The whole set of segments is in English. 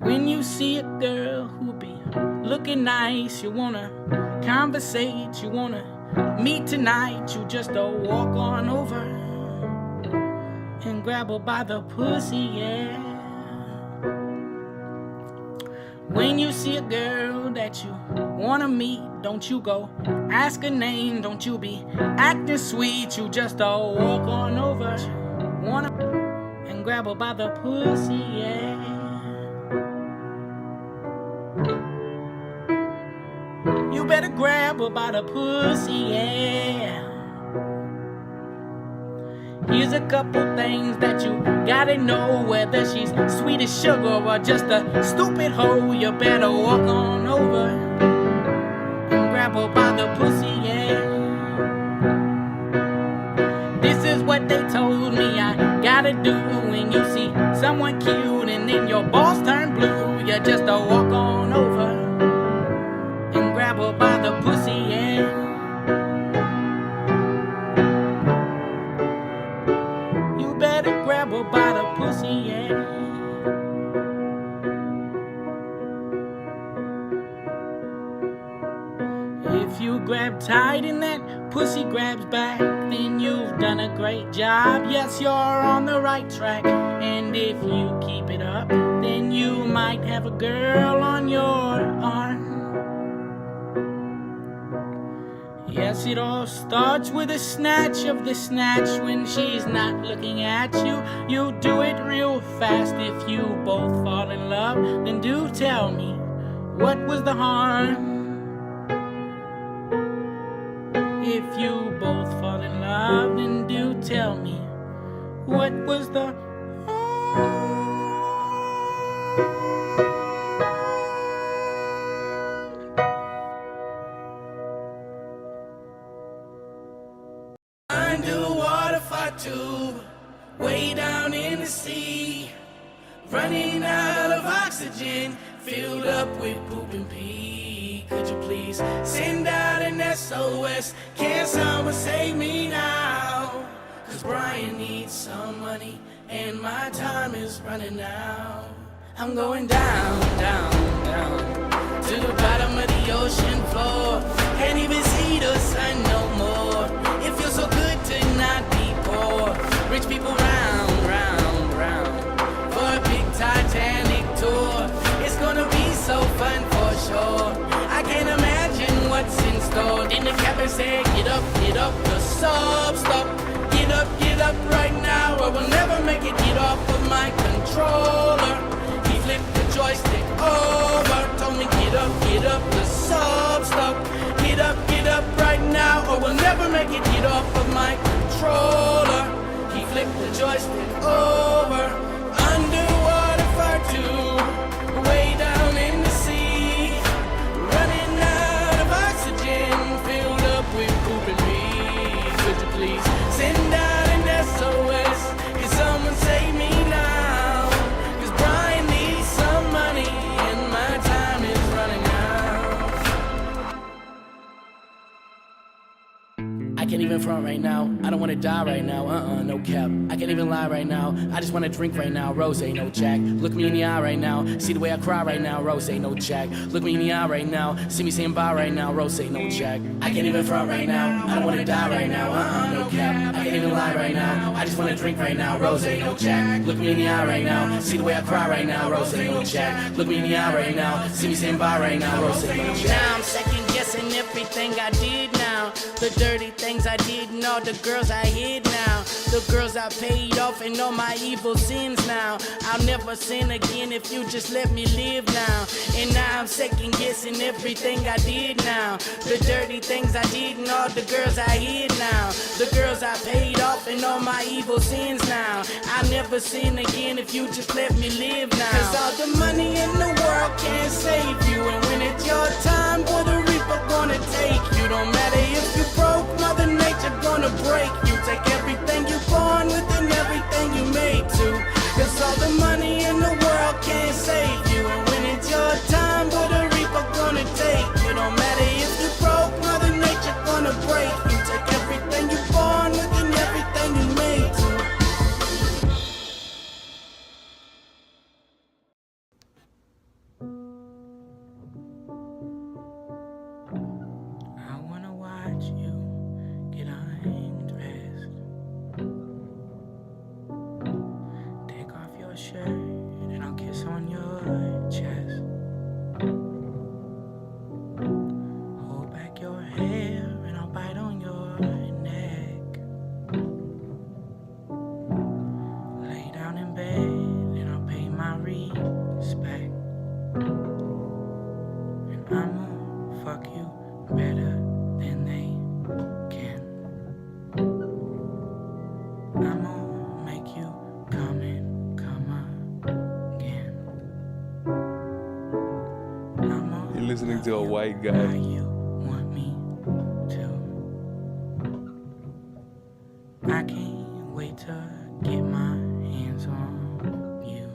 When you see a girl who be looking nice, you wanna conversate, you wanna meet tonight, you just walk on over and grab her by the pussy, yeah. When you see a girl that you wanna meet, don't you go ask her name, don't you be acting sweet, you just walk on over, and grab her by the pussy, yeah. You better grab her by the pussy, yeah. Here's a couple things that you gotta know, whether she's sweet as sugar or just a stupid hoe. You better walk on over and grab her by the pussy, yeah. This is what they told me I gotta do when you see someone cute and then your balls turn blue. You just walk on over and grab her by the pussy, yeah. You better grab her by the pussy, yeah. If you grab tight and that pussy grabs back, then you've done a great job. Yes, you're on the right track. And if you keep it up, then you might have a girl on your arm. Yes, it all starts with a snatch of the snatch. When she's not looking at you, you do it real fast. If you both fall in love, then do tell me, what was the harm? If you both fall in love, then do tell me, what was the harm? Underwater fire tube, way down in the sea, running out of oxygen, filled up with poop and pee. Could you please send out an SOS? Can someone save me now? Cause Brian needs some money and my time is running out. I'm going down, down, down to the bottom of the ocean floor. Can't even see the sun no more. It feels so good to not be poor. Rich people round, round, round for a big Titanic tour. It's gonna be so fun for sure. I can't imagine what's in store. Then the captain said, get up, the sub stop. Get up right now, or we'll never make it. Get off of my controller. He flipped the joystick over, told me get up, the sub stop. Get up right now, or we'll never make it. Get off of my controller. He flipped the joystick over. Underwater fire tube, way down in the sea, running out of oxygen, filled up with poop and pee. Could you please send out an SOS? Can someone save me now? Cause Brian needs some money and my time is running out. I can't even front right now. I don't wanna die right now. No cap. I can't even lie right now. I just wanna drink right now. Rose, no Jack. Look me in the eye right now. See the way I cry right now. Rose, no Jack. Look me in the eye right now. See me saying bye right now. Rose, no Jack. I can't even front right now. I don't wanna die right now. No cap. I can't even lie right now. I just wanna drink right now. Rose, no Jack. Look me in the eye right now. See the way I cry right now. Rose, no Jack. Look me in the eye right now. See me saying bye right now. Rose, no Jack. Now I'm second guessing everything I did now. The dirty things I did and all the girls I hid now. The girls I paid off and all my evil sins now. I'll never sin again if you just let me live now. And now I'm second guessing everything I did now. The dirty things I did and all the girls I hid now. The girls I paid off and all my evil sins now. I'll never sin again if you just let me live now. Cause all the money in the world can't save you. And when it's your time, boy, the reaper gonna take you. Don't matter if you broke, Mother Nature gonna break you. Take everything you born with and everything you made to. Cause all the money in the world can't save you. And when it's your time, boy, the reaper gonna take you. Don't matter if you broke, Mother Nature gonna break you. Take everything you born with and everything you made to. your shirt and I'll kiss on your chest. Hold back your hair and I'll bite on your neck. Lay down in bed and I'll pay my respect. And I'ma fuck you better than they can. I'ma make you come and come again. You're listening to a white guy. How you want me to. I can't wait to get my hands on you.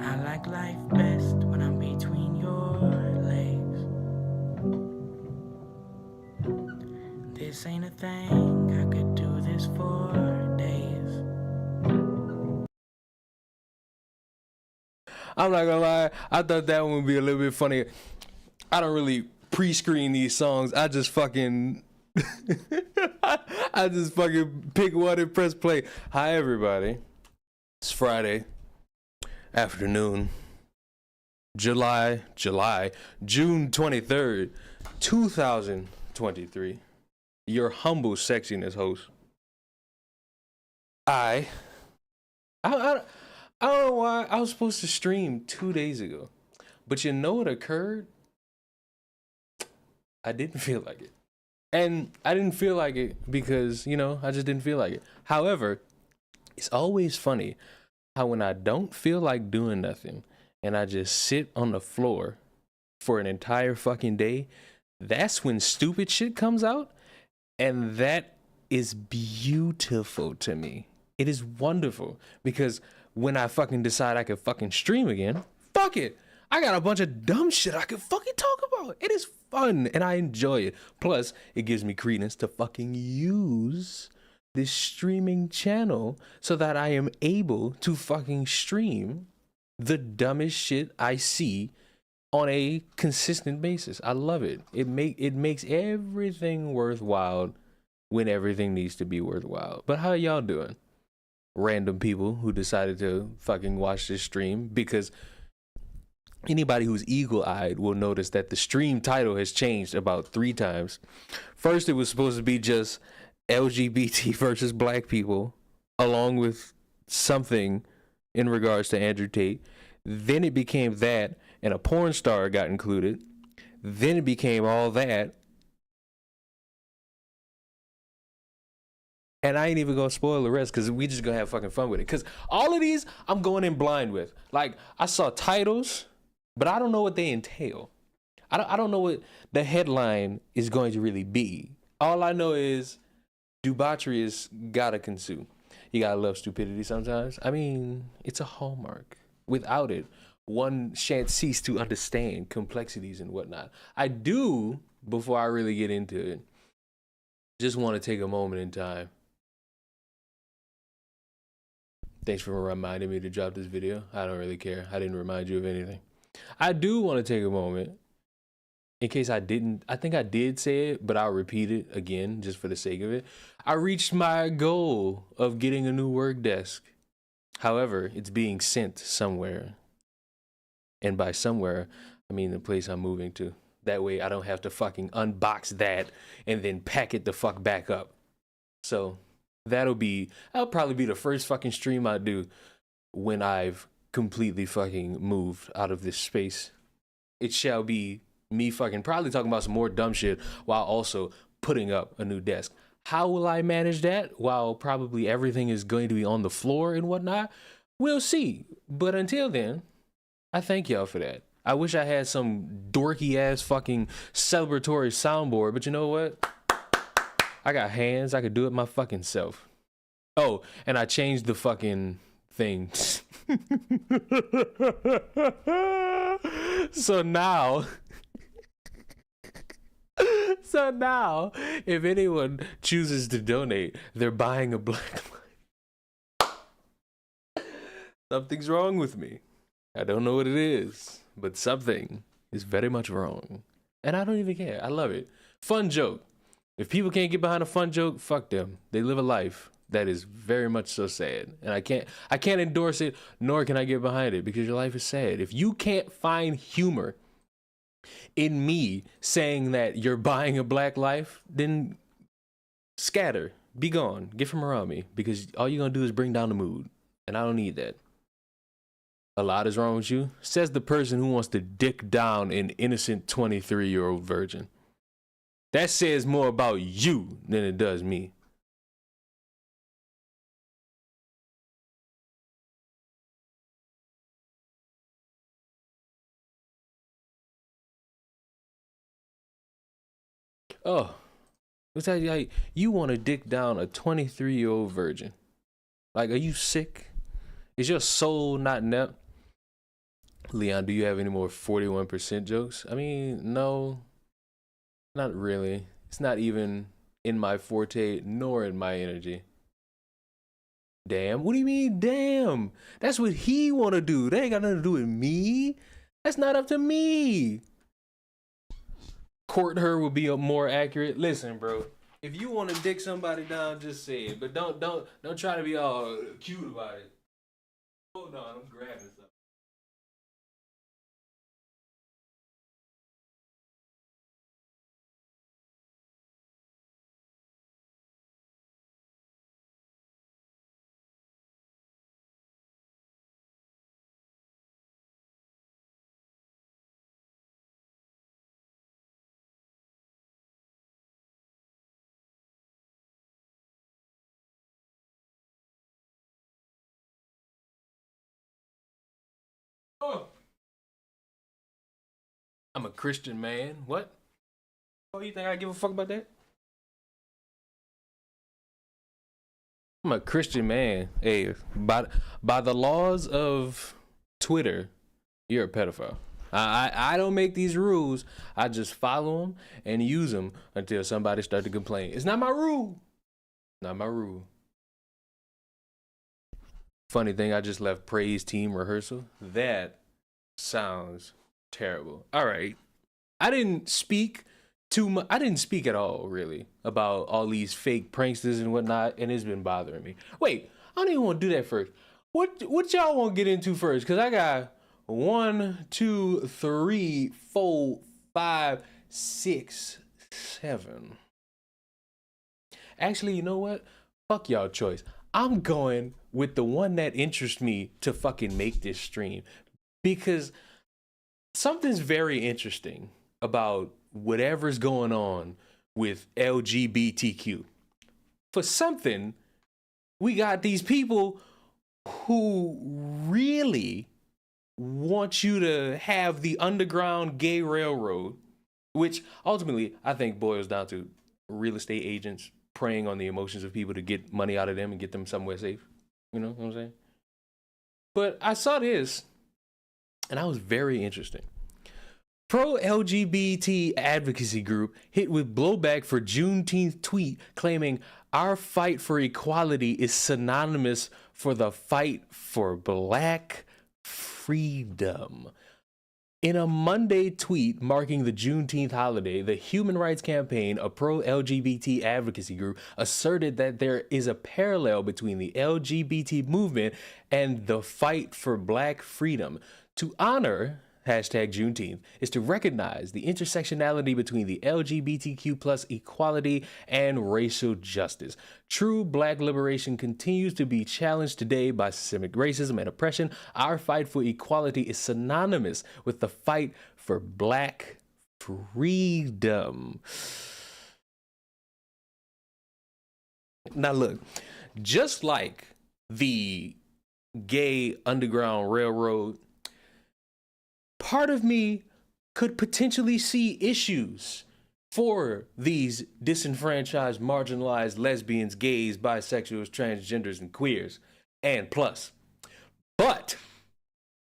I like life best when I'm between your legs. This ain't a thing, I could do this for days. I'm not gonna lie, I thought that one would be a little bit funnier. I don't really pre-screen these songs. I just fucking I just fucking pick one and press play. Hi everybody. It's Friday afternoon. June 23rd, 2023. Your humble sexiness host. I don't know why I was supposed to stream 2 days ago, but you know what occurred? I didn't feel like it. And I didn't feel like it because, I just didn't feel like it. However, it's always funny how when I don't feel like doing nothing and I just sit on the floor for an entire fucking day, that's when stupid shit comes out. And that is beautiful to me. It is wonderful because when I fucking decide I could fucking stream again, fuck it. I got a bunch of dumb shit I could fucking talk about. It is fun and I enjoy it. Plus, it gives me credence to fucking use this streaming channel so that I am able to fucking stream the dumbest shit I see on a consistent basis. I love it. It makes everything worthwhile when everything needs to be worthwhile. But how y'all doing? Random people who decided to fucking watch this stream, because anybody who's eagle-eyed will notice that the stream title has changed about 3 times. First, it was supposed to be just LGBT versus black people, along with something in regards to Andrew Tate. Then it became that, and a porn star got included. Then it became all that. And I ain't even gonna spoil the rest because we just gonna have fucking fun with it. Because all of these, I'm going in blind with. Like, I saw titles, but I don't know what they entail. I don't know what the headline is going to really be. All I know is debauchery is gotta consume. You gotta love stupidity sometimes. I mean, it's a hallmark. Without it, one shan't cease to understand complexities and whatnot. I do, before I really get into it, just want to take a moment in time. Thanks for reminding me to drop this video. I don't really care. I didn't remind you of anything. I do want to take a moment, in case I didn't. I think I did say it, but I'll repeat it again just for the sake of it. I reached my goal of getting a new work desk. However, it's being sent somewhere. And by somewhere, I mean the place I'm moving to. That way I don't have to fucking unbox that and then pack it the fuck back up. So that'll probably be the first fucking stream I do when I've completely fucking moved out of this space. It shall be me fucking probably talking about some more dumb shit while also putting up a new desk. How will I manage that while probably everything is going to be on the floor and whatnot? We'll see. But until then, I thank y'all for that. I wish I had some dorky ass fucking celebratory soundboard, but you know what? I got hands. I could do it my fucking self. Oh, and I changed the fucking thing. So now, if anyone chooses to donate, they're buying a black light. Something's wrong with me. I don't know what it is, but something is very much wrong. And I don't even care. I love it. Fun joke. If people can't get behind a fun joke, fuck them. They live a life. That is very much so sad. And I can't endorse it, nor can I get behind it, because your life is sad. If you can't find humor in me saying that you're buying a black life, then scatter, be gone, get from around me, because all you're gonna do is bring down the mood, and I don't need that. A lot is wrong with you, says the person who wants to dick down an innocent 23-year-old virgin. That says more about you than it does me. Oh, what's that? Like, you want to dick down a 23-year-old virgin? Like, are you sick? Is your soul not inept? Leon, do you have any more 41% jokes? I mean, no, not really. It's not even in my forte, nor in my energy. Damn, what do you mean, damn? That's what he want to do. That ain't got nothing to do with me. That's not up to me. Court her will be more accurate. Listen, bro, if you want to dick somebody down, just say it. But don't try to be all cute about it. Hold on, I'm grabbing something. Oh, I'm a Christian man. What? Oh, you think I give a fuck about that? I'm a Christian man. Hey, by the laws of Twitter, you're a pedophile. I don't make these rules. I just follow them and use them until somebody starts to complain. It's not my rule. Not my rule. Funny thing, I just left praise team rehearsal. That sounds terrible. All right. I didn't speak too much. I didn't speak at all, really, about all these fake pranksters and whatnot, and it's been bothering me. Wait, I don't even want to do that first. What y'all want to get into first? Because I got 1, 2, 3, 4, 5, 6, 7. Actually, you know what? Fuck y'all choice. I'm going with the one that interests me to fucking make this stream, because something's very interesting about whatever's going on with LGBTQ. For something, we got these people who really want you to have the underground gay railroad, which ultimately I think boils down to real estate agents preying on the emotions of people to get money out of them and get them somewhere safe. You know what I'm saying? But I saw this, and I was very interesting. Pro-LGBT advocacy group hit with blowback for Juneteenth tweet claiming our fight for equality is synonymous for the fight for black freedom. In a Monday tweet marking the Juneteenth holiday, the Human Rights Campaign, a pro-LGBT advocacy group, asserted that there is a parallel between the LGBT movement and the fight for black freedom. To honor #Juneteenth is to recognize the intersectionality between the LGBTQ plus equality and racial justice. True black liberation continues to be challenged today by systemic racism and oppression. Our fight for equality is synonymous with the fight for black freedom. Now look, just like the gay underground railroad, part of me could potentially see issues for these disenfranchised, marginalized lesbians, gays, bisexuals, transgenders, and queers, and plus. But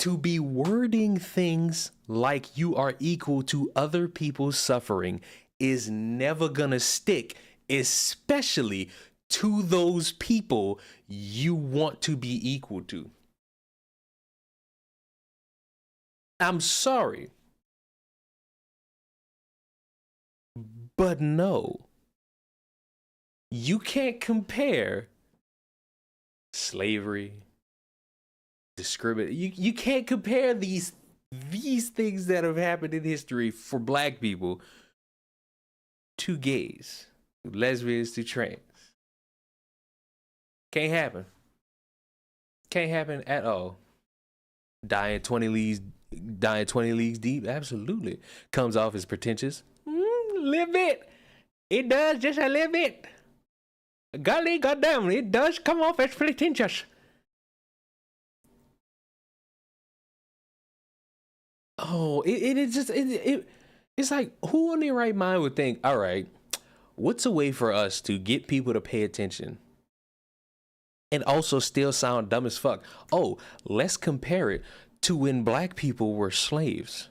to be wording things like you are equal to other people's suffering is never gonna stick, especially to those people you want to be equal to. I'm sorry, but no, you can't compare slavery, discrimination. You can't compare these things that have happened in history for black people to gays, to lesbians, to trans. Can't happen. Can't happen at all. Dying 20 leagues deep, absolutely. Comes off as pretentious. Little bit. It does, just a little bit. Golly, goddamn, it does come off as pretentious. Oh, it's like, who in their right mind would think, all right, what's a way for us to get people to pay attention and also still sound dumb as fuck? Oh, let's compare it to when black people were slaves.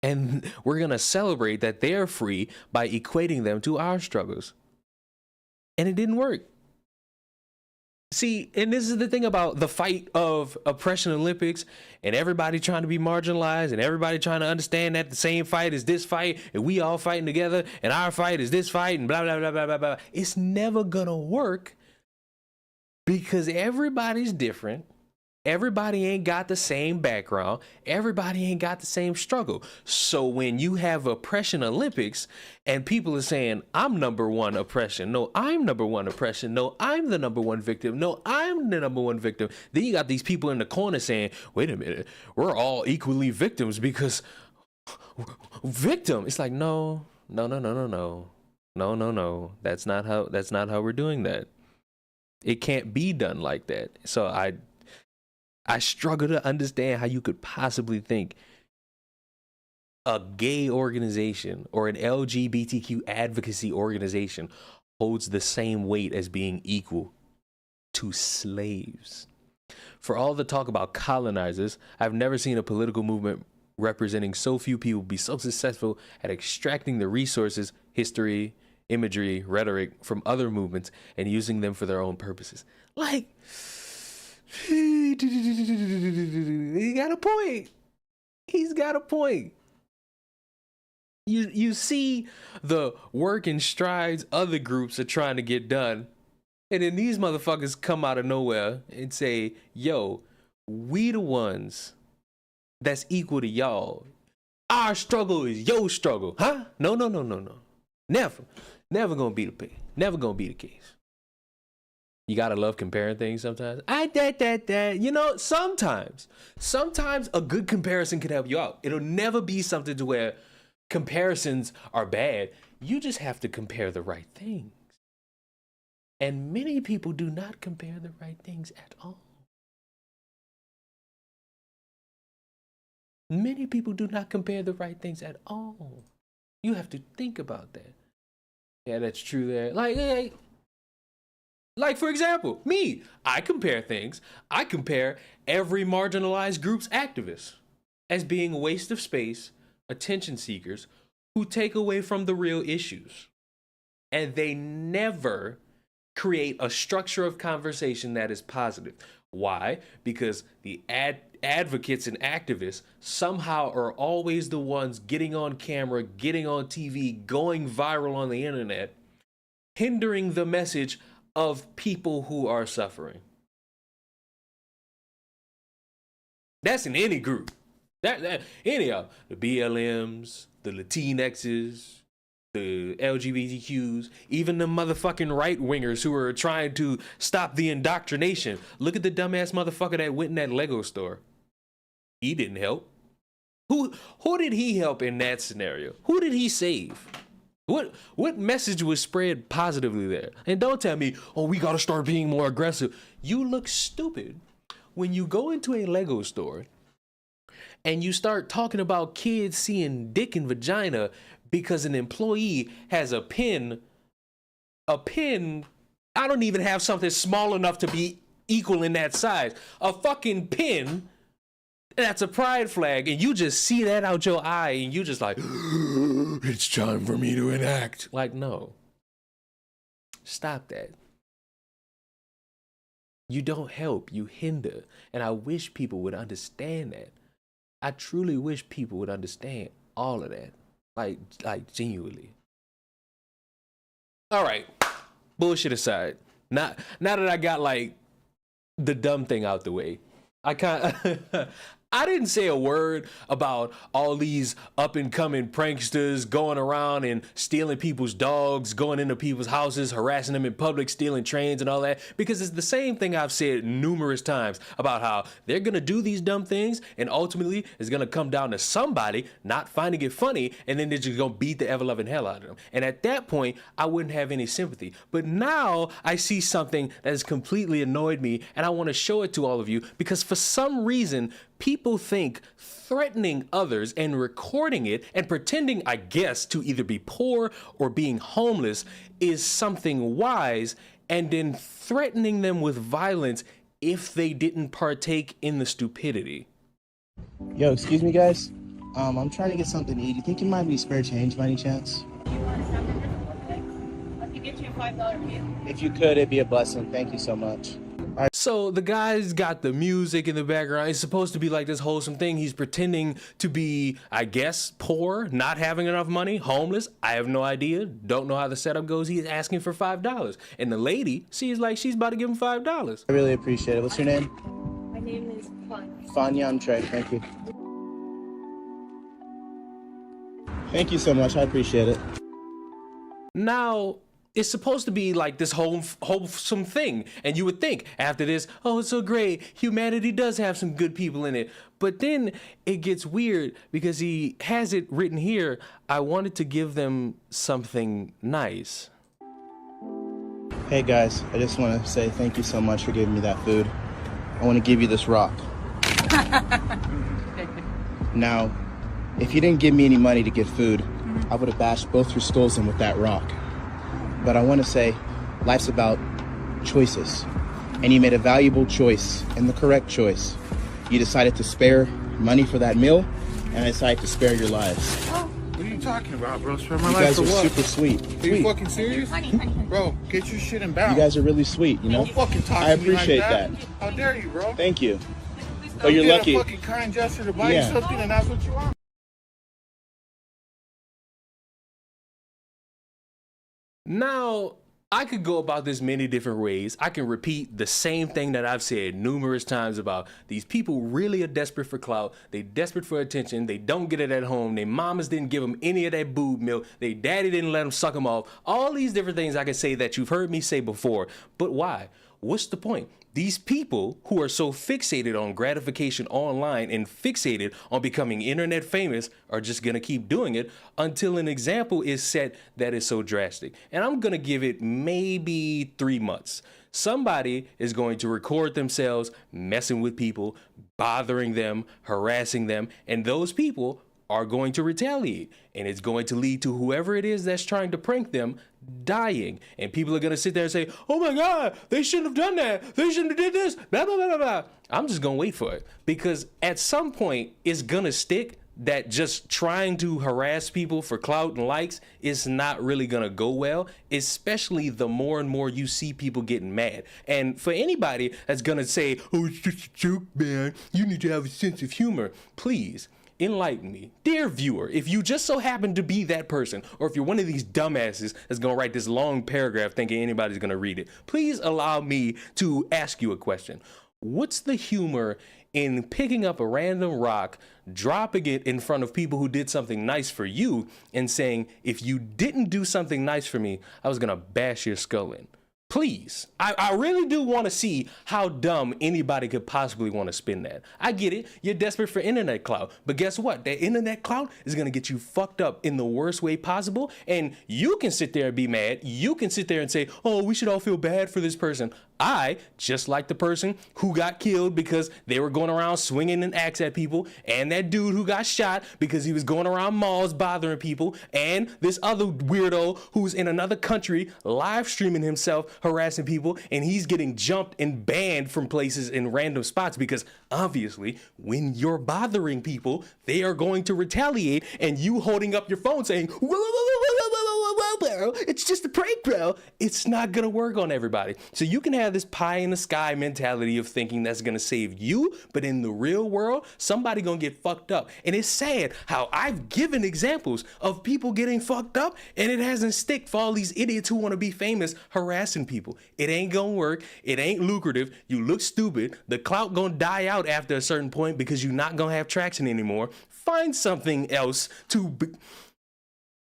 And we're going to celebrate that they're free by equating them to our struggles. And it didn't work. See, and this is the thing about the fight of oppression Olympics and everybody trying to be marginalized and everybody trying to understand that the same fight is this fight and we all fighting together and our fight is this fight and blah, blah, blah, blah, blah, blah. It's never going to work because everybody's different. Everybody ain't got the same background. Everybody ain't got the same struggle. So when you have oppression Olympics and people are saying, I'm number one oppression. No, I'm number one oppression. No, I'm the number one victim. No, I'm the number one victim. Then you got these people in the corner saying, wait a minute, we're all equally victims because victim. It's like, no. That's not how we're doing that. It can't be done like that. So I struggle to understand how you could possibly think a gay organization or an LGBTQ advocacy organization holds the same weight as being equal to slaves. For all the talk about colonizers, I've never seen a political movement representing so few people be so successful at extracting the resources, history, imagery, rhetoric from other movements and using them for their own purposes. Like, he got a point. He's got a point. You see the work and strides other groups are trying to get done. And then these motherfuckers come out of nowhere and say, yo, we the ones that's equal to y'all. Our struggle is your struggle. Huh? No. Never gonna be the case. You gotta love comparing things sometimes. You know, sometimes a good comparison can help you out. It'll never be something to where comparisons are bad. You just have to compare the right things. And many people do not compare the right things at all. Many people do not compare the right things at all. You have to think about that. Yeah, that's true there. Like, for example, me, I compare things. I compare every marginalized group's activists as being a waste of space, attention seekers who take away from the real issues. And they never create a structure of conversation that is positive. Why? Because the advocates and activists somehow are always the ones getting on camera, getting on TV, going viral on the internet, hindering the message of people who are suffering. That's in any group. Any of the BLMs, the Latinxs, the LGBTQs, even the motherfucking right wingers who are trying to stop the indoctrination. Look at the dumbass motherfucker that went in that Lego store. He didn't help. Who did he help in that scenario? Who did he save? What message was spread positively there? And don't tell me, oh, we gotta start being more aggressive. You look stupid when you go into a Lego store and you start talking about kids seeing dick and vagina because an employee has a pin. I don't even have something small enough to be equal in that size. A fucking pin. That's a pride flag, and you just see that out your eye, and you just like, it's time for me to enact. Like, no. Stop that. You don't help, you hinder. And I wish people would understand that. I truly wish people would understand all of that. Like genuinely. All right. Bullshit aside. Now that I got like the dumb thing out the way. I didn't say a word about all these up and coming pranksters going around and stealing people's dogs, going into people's houses, harassing them in public, stealing trains and all that, because it's the same thing I've said numerous times about how they're going to do these dumb things and ultimately it's going to come down to somebody not finding it funny and then they're just going to beat the ever loving hell out of them. And at that point, I wouldn't have any sympathy. But now I see something that has completely annoyed me and I want to show it to all of you because for some reason, people think threatening others and recording it and pretending, I guess, to either be poor or being homeless is something wise, and then threatening them with violence if they didn't partake in the stupidity. Yo, excuse me, guys. I'm trying to get something to eat. You think you might be spare change by any chance? You want something real quick? I could get you a $5 meal. If you could, it'd be a blessing. Thank you so much. So the guy's got the music in the background. It's supposed to be like this wholesome thing. He's pretending to be, I guess, poor, not having enough money, homeless. I have no idea. Don't know how the setup goes. He's asking for $5. And the lady seems like she's about to give him $5. I really appreciate it. What's your name? My name is Fun. Fanya Trey. Thank you. Thank you so much. I appreciate it. Now, it's supposed to be like this wholesome thing. And you would think after this, oh, it's so great. Humanity does have some good people in it. But then it gets weird because he has it written here. I wanted to give them something nice. Hey, guys. I just want to say thank you so much for giving me that food. I want to give you this rock. Now, if you didn't give me any money to get food, I would have bashed both your skulls in with that rock. But I want to say, life's about choices. And you made a valuable choice and the correct choice. You decided to spare money for that meal, and I decided to spare your lives. What are you talking about, bro? Spare my You life guys for are what? super sweet. Are you fucking serious? Bro, get your shit in bounds. You guys are really sweet, you know? Don't fucking talk I to me like appreciate that. that. How dare you, bro? Thank you. But You you're did lucky. a fucking kind gesture to buy Yeah. you something, and that's what you want. Now, I could go about this many different ways. I can repeat the same thing that I've said numerous times about these people really are desperate for clout. They desperate for attention. They don't get it at home. Their mamas didn't give them any of that boob milk. Their daddy didn't let them suck them off. All these different things I can say that you've heard me say before. But why? What's the point? These people who are so fixated on gratification online and fixated on becoming internet famous are just going to keep doing it until an example is set that is so drastic. And I'm going to give it maybe 3 months. Somebody is going to record themselves messing with people, bothering them, harassing them, and those people are going to retaliate, and it's going to lead to whoever it is that's trying to prank them dying. And people are going to sit there and say, oh my God, they shouldn't have done that. They shouldn't have did this, blah, blah, blah, blah, blah. I'm just going to wait for it because at some point it's going to stick that just trying to harass people for clout and likes is not really going to go well, especially the more and more you see people getting mad. And for anybody that's going to say, oh, it's just a joke, man, you need to have a sense of humor, please enlighten me. Dear viewer, if you just so happen to be that person, or if you're one of these dumbasses that's gonna write this long paragraph thinking anybody's gonna read it, please allow me to ask you a question. What's the humor in picking up a random rock, dropping it in front of people who did something nice for you, and saying, if you didn't do something nice for me, I was gonna bash your skull in? Please, I really do want to see how dumb anybody could possibly want to spin that. I get it. You're desperate for internet clout. But guess what? That internet clout is going to get you fucked up in the worst way possible. And you can sit there and be mad. You can sit there and say, oh, we should all feel bad for this person. I, just like the person who got killed because they were going around swinging an axe at people, and that dude who got shot because he was going around malls bothering people, and this other weirdo who's in another country live streaming himself harassing people, and he's getting jumped and banned from places in random spots because obviously when you're bothering people, they are going to retaliate, and you holding up your phone saying, whoa, whoa, whoa, whoa, whoa, whoa, whoa, bro, it's just a prank, bro. It's not gonna work on everybody. So you can have this pie in the sky mentality of thinking that's gonna save you, but in the real world, somebody gonna get fucked up. And it's sad how I've given examples of people getting fucked up and it hasn't stick for all these idiots who wanna be famous harassing people. It ain't gonna work. It ain't lucrative. You look stupid. The clout gonna die out after a certain point because you're not gonna have traction anymore. Find something else to be.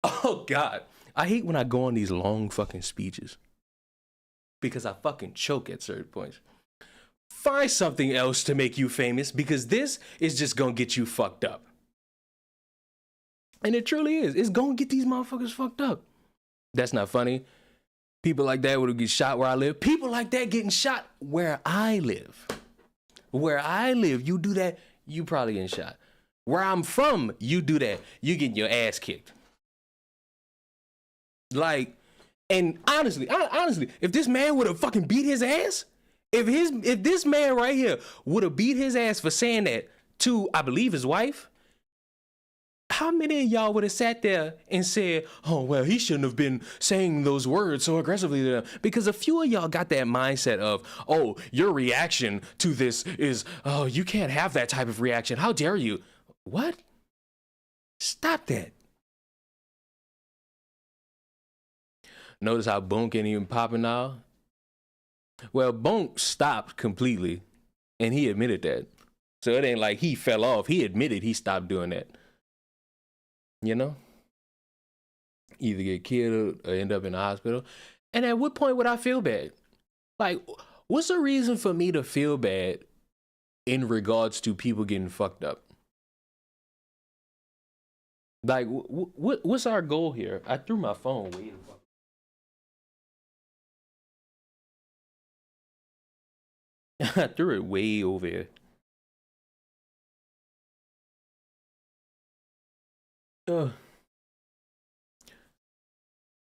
Oh God, I hate when I go on these long fucking speeches because I fucking choke at certain points. Find something else to make you famous because this is just gonna get you fucked up. And it truly is. It's gonna get these motherfuckers fucked up. That's not funny. People like that would get shot where I live. People like that getting shot where I live. Where I live, you do that, you probably getting shot. Where I'm from, you do that, you getting your ass kicked. Like, and honestly, if this man would have fucking beat his ass, if this man right here would have beat his ass for saying that to, I believe, his wife, how many of y'all would have sat there and said, oh, well, he shouldn't have been saying those words so aggressively? Because a few of y'all got that mindset of, oh, your reaction to this is, oh, you can't have that type of reaction. How dare you? What? Stop that. Notice how Bonk ain't even popping now? Well, Bonk stopped completely, and he admitted that. So it ain't like he fell off. He admitted he stopped doing that. You know? Either get killed or end up in the hospital. And at what point would I feel bad? Like, what's the reason for me to feel bad in regards to people getting fucked up? Like, what's our goal here? I threw my phone way the fuck. I threw it way over here.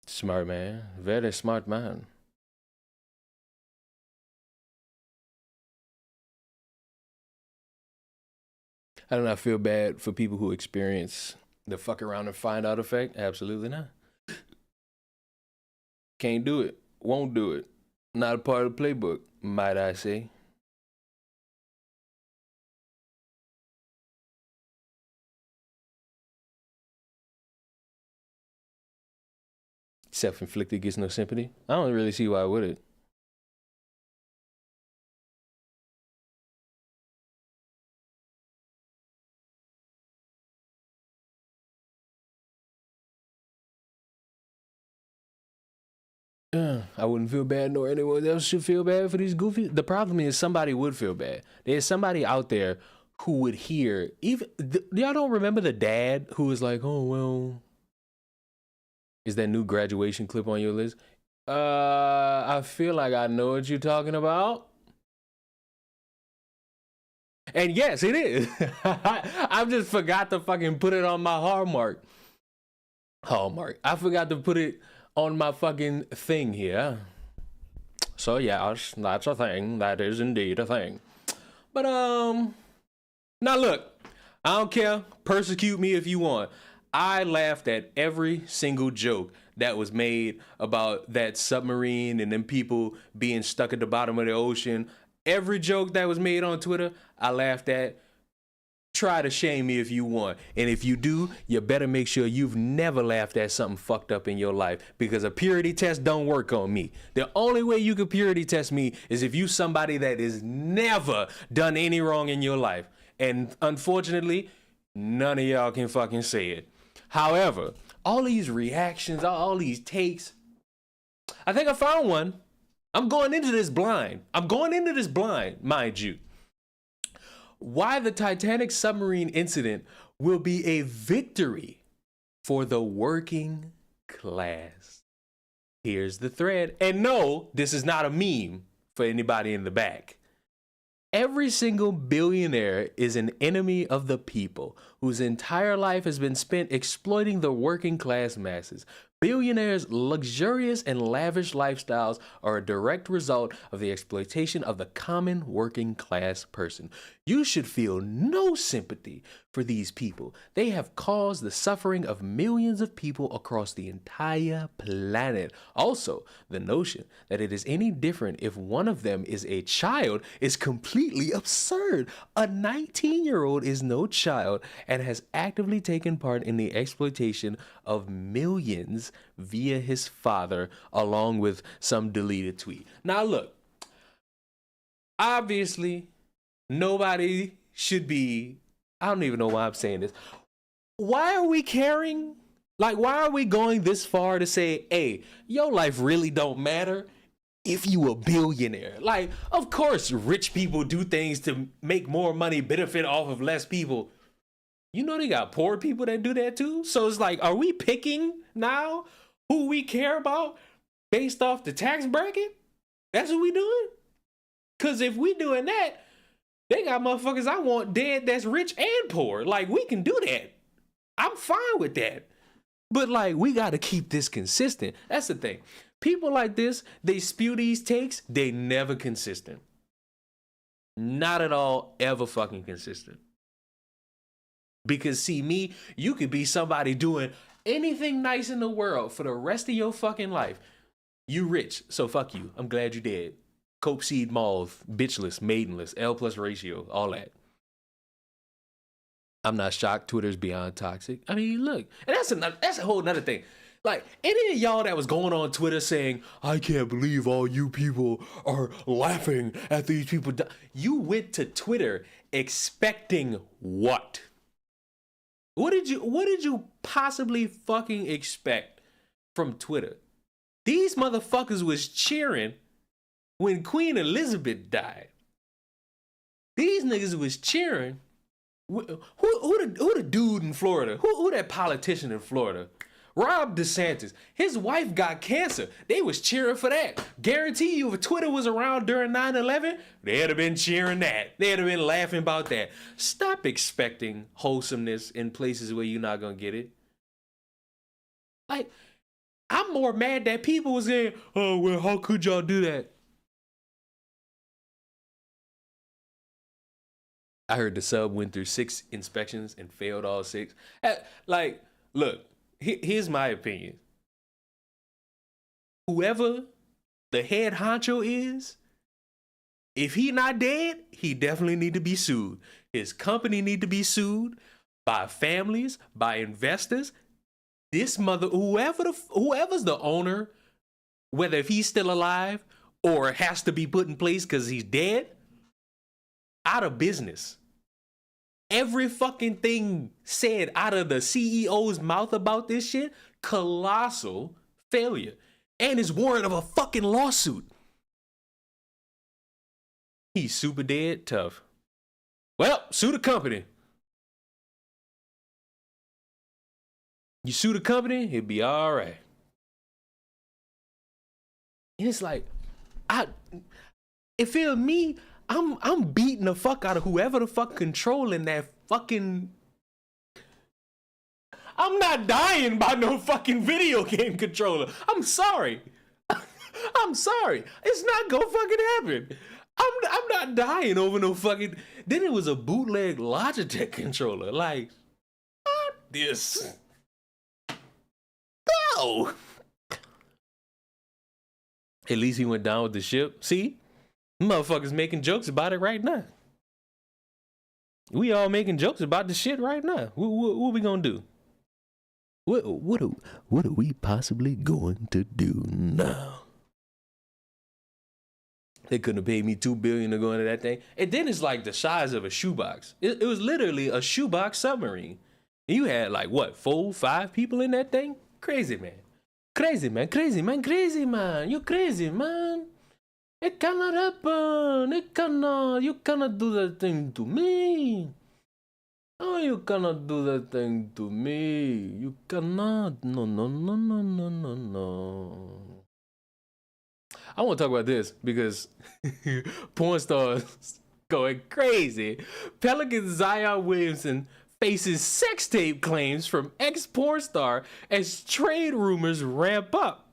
Smart man. Very smart man. I do not feel bad for people who experience the fuck around and find out effect. Absolutely not. Can't do it. Won't do it. Not a part of the playbook, might I say. Self-inflicted gets no sympathy. I don't really see why would it. I wouldn't feel bad, nor anyone else should feel bad for these goofy. The problem is somebody would feel bad. There's somebody out there who would hear, even y'all don't remember the dad who was like, oh, well, is that new graduation clip on your list? I feel like I know what you're talking about. And yes, it is. I just forgot to fucking put it on my Hallmark. I forgot to put it on my fucking thing here. So yes, that's a thing. That is indeed a thing. But now look, I don't care. Persecute me if you want. I laughed at every single joke that was made about that submarine and them people being stuck at the bottom of the ocean. Every joke that was made on Twitter, I laughed at. Try to shame me if you want. And if you do, you better make sure you've never laughed at something fucked up in your life, because a purity test don't work on me. The only way you can purity test me is if you somebody that has never done any wrong in your life. And unfortunately, none of y'all can fucking say it. However, all these reactions, all these takes, I think I found one. I'm going into this blind, mind you. Why the Titanic submarine incident will be a victory for the working class. Here's the thread. And no, this is not a meme for anybody in the back. Every single billionaire is an enemy of the people whose entire life has been spent exploiting the working class masses. Billionaires' luxurious and lavish lifestyles are a direct result of the exploitation of the common working class person. You should feel no sympathy for these people. They have caused the suffering of millions of people across the entire planet. Also, the notion that it is any different if one of them is a child is completely absurd. A 19-year-old is no child and has actively taken part in the exploitation of millions via his father, along with some deleted tweet. Now look, obviously nobody should be, I don't even know why I'm saying this. Why are we caring? Like, why are we going this far to say, hey, your life really don't matter if you a billionaire? Like, of course rich people do things to make more money, benefit off of less people. You know they got poor people that do that too. So it's like, are we picking now who we care about based off the tax bracket? That's what we doing? Because if we doing that, they got motherfuckers I want dead that's rich and poor. Like, we can do that. I'm fine with that. But like, we got to keep this consistent. That's the thing. People like this, they spew these takes, they never consistent. Not at all ever fucking consistent. Because see, me, you could be somebody doing anything nice in the world for the rest of your fucking life. You rich, so fuck you. I'm glad you dead. Cope seed mauve, bitchless, maidenless, L plus ratio, all that. I'm not shocked. Twitter's beyond toxic. I mean, look, and that's a whole nother thing. Like, any of y'all that was going on Twitter saying, I can't believe all you people are laughing at these people. You went to Twitter expecting what? What did you possibly fucking expect from Twitter? These motherfuckers was cheering when Queen Elizabeth died. These niggas was cheering. Who the dude in Florida? Who that politician in Florida? Ron DeSantis. His wife got cancer. They was cheering for that. Guarantee you, if Twitter was around during 9/11, they'd have been cheering that. They'd have been laughing about that. Stop expecting wholesomeness in places where you're not gonna get it. Like, I'm more mad that people was saying, oh, well, how could y'all do that? I heard the sub went through 6 inspections and failed all 6. Like, look, here's my opinion. Whoever the head honcho is, if he not dead, he definitely need to be sued. His company need to be sued by families, by investors. This whoever's the owner, whether if he's still alive or has to be put in place because he's dead, out of business. Every fucking thing said out of the CEO's mouth about this shit, colossal failure. And is warrant of a fucking lawsuit. He's super dead, tough. Well, sue the company. You sue the company, it'll be all right. And it's like, it feel me, I'm beating the fuck out of whoever the fuck controlling that fucking. I'm not dying by no fucking video game controller. I'm sorry. I'm sorry. It's not gonna fucking happen. I'm not dying over no fucking. Then it was a bootleg Logitech controller. Like, what this? No. At least he went down with the ship. See? Motherfuckers making jokes about it right now. We all making jokes about the shit right now. What we gonna do? What are we possibly going to do now? They couldn't have paid me $2 billion to go into that thing. And then it's like the size of a shoebox. It was literally a shoebox submarine. And you had like what, 4, 5 people in that thing? Crazy man. Crazy man. Crazy man. Crazy man. You crazy man. It cannot happen. It cannot. You cannot do that thing to me. Oh, you cannot do that thing to me. You cannot. No, no, no, no, no, no, no. I want to talk about this because porn stars going crazy. Pelican Zion Williamson faces sex tape claims from ex-porn star as trade rumors ramp up.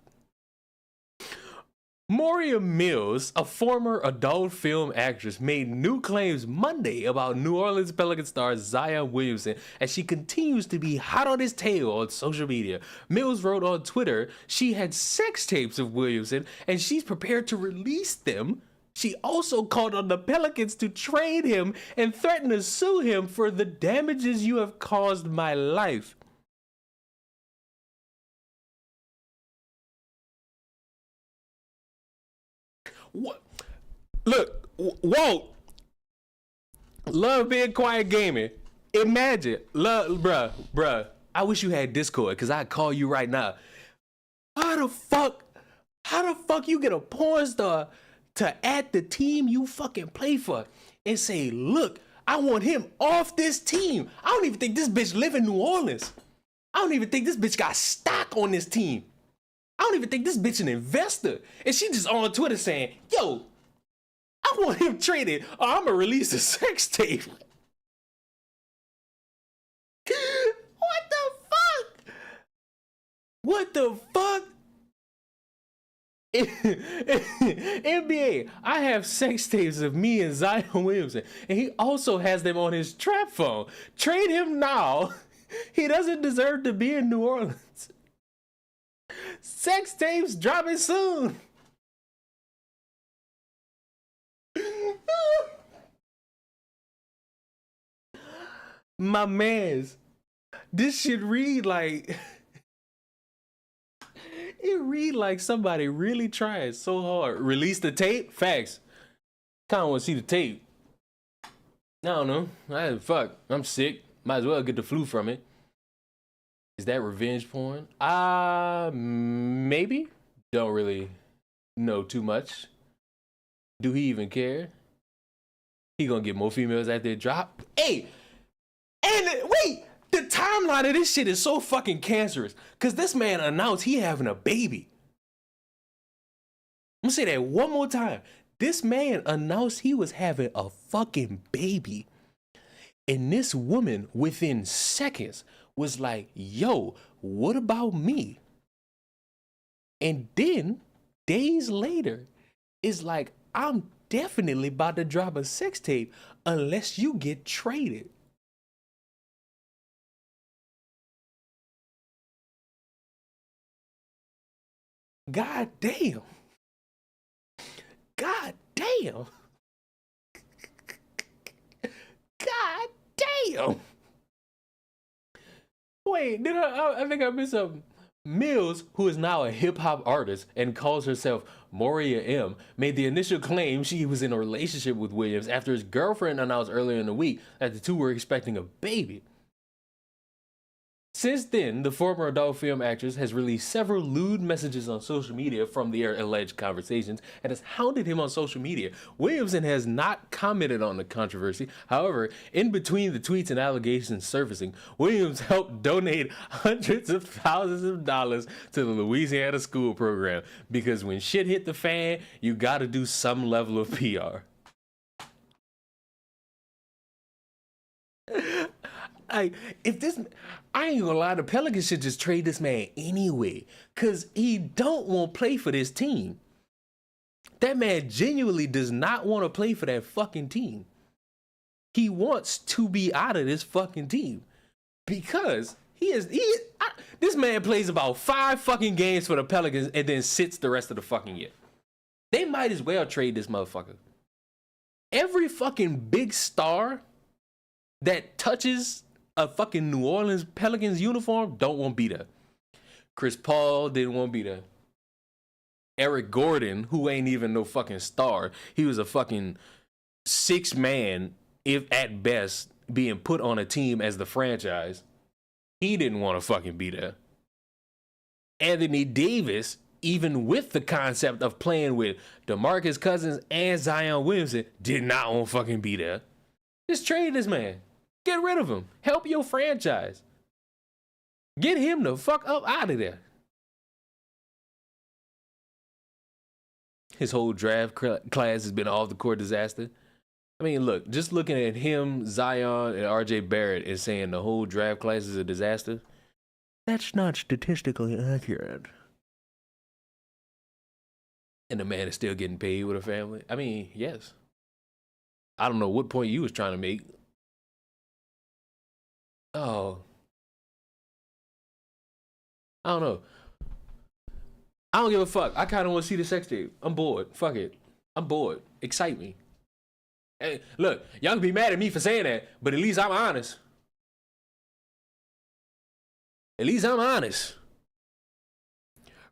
Moria Mills, a former adult film actress, made new claims Monday about New Orleans Pelican star Zion Williamson as she continues to be hot on his tail on social media. Mills wrote on Twitter she had sex tapes of Williamson and she's prepared to release them. She also called on the Pelicans to trade him and threatened to sue him for the damages you have caused my life. What? Look, Walt, love being quiet gaming. Imagine, bruh, I wish you had Discord, because I'd call you right now. How the fuck you get a porn star to add the team you fucking play for and say, look, I want him off this team. I don't even think this bitch live in New Orleans. I don't even think this bitch got stock on this team. I don't even think this bitch an investor. And she just on Twitter saying, yo, I want him traded or I'm gonna release a sex tape. What the fuck? What the fuck? NBA, I have sex tapes of me and Zion Williamson, and he also has them on his trap phone. Trade him now. He doesn't deserve to be in New Orleans. Sex tapes dropping soon. My mans, this should read like it read like somebody really trying so hard. Release the tape? Facts. Kinda wanna see the tape. I don't know. Fuck. I'm sick. Might as well get the flu from it. Is that revenge porn? Maybe. Don't really know too much. Do he even care? He gonna get more females after it drop? Hey! And wait! The timeline of this shit is so fucking cancerous. Cause this man announced he having a baby. I'm gonna say that one more time. This man announced he was having a fucking baby. And this woman, within seconds, was like, yo, what about me? And then, days later, it's like, I'm definitely about to drop a sex tape unless you get traded. God damn. God damn. God damn. Wait, did I think I missed something. Mills, who is now a hip-hop artist and calls herself Moria M, made the initial claim she was in a relationship with Williams after his girlfriend announced earlier in the week that the two were expecting a baby. Since then, the former adult film actress has released several lewd messages on social media from their alleged conversations and has hounded him on social media. Williamson has not commented on the controversy. However, in between the tweets and allegations surfacing, Williams helped donate hundreds of thousands of dollars to the Louisiana school program because when shit hit the fan, you gotta do some level of PR. I ain't gonna lie, the Pelicans should just trade this man anyway, cause he don't want to play for this team. That man genuinely does not want to play for that fucking team. He wants to be out of this fucking team because this man plays about 5 fucking games for the Pelicans and then sits the rest of the fucking year. They might as well trade this motherfucker. Every fucking big star that touches a fucking New Orleans Pelicans uniform don't want to be there. Chris Paul didn't want to be there. Eric Gordon, who ain't even no fucking star, he was a fucking 6 man, if at best, being put on a team as the franchise. He didn't want to fucking be there. Anthony Davis, even with the concept of playing with DeMarcus Cousins and Zion Williamson, did not want to fucking be there. Just trade this man. Get rid of him. Help your franchise. Get him the fuck up out of there. His whole draft class has been an off-the-court disaster. I mean, look, just looking at him, Zion, and RJ Barrett and saying the whole draft class is a disaster, that's not statistically accurate. And the man is still getting paid with a family. I mean, yes. I don't know what point you was trying to make. Oh. I don't know. I don't give a fuck. I kind of want to see the sex tape. I'm bored. Fuck it. I'm bored. Excite me. Hey, look, y'all can be mad at me for saying that, but at least I'm honest. At least I'm honest.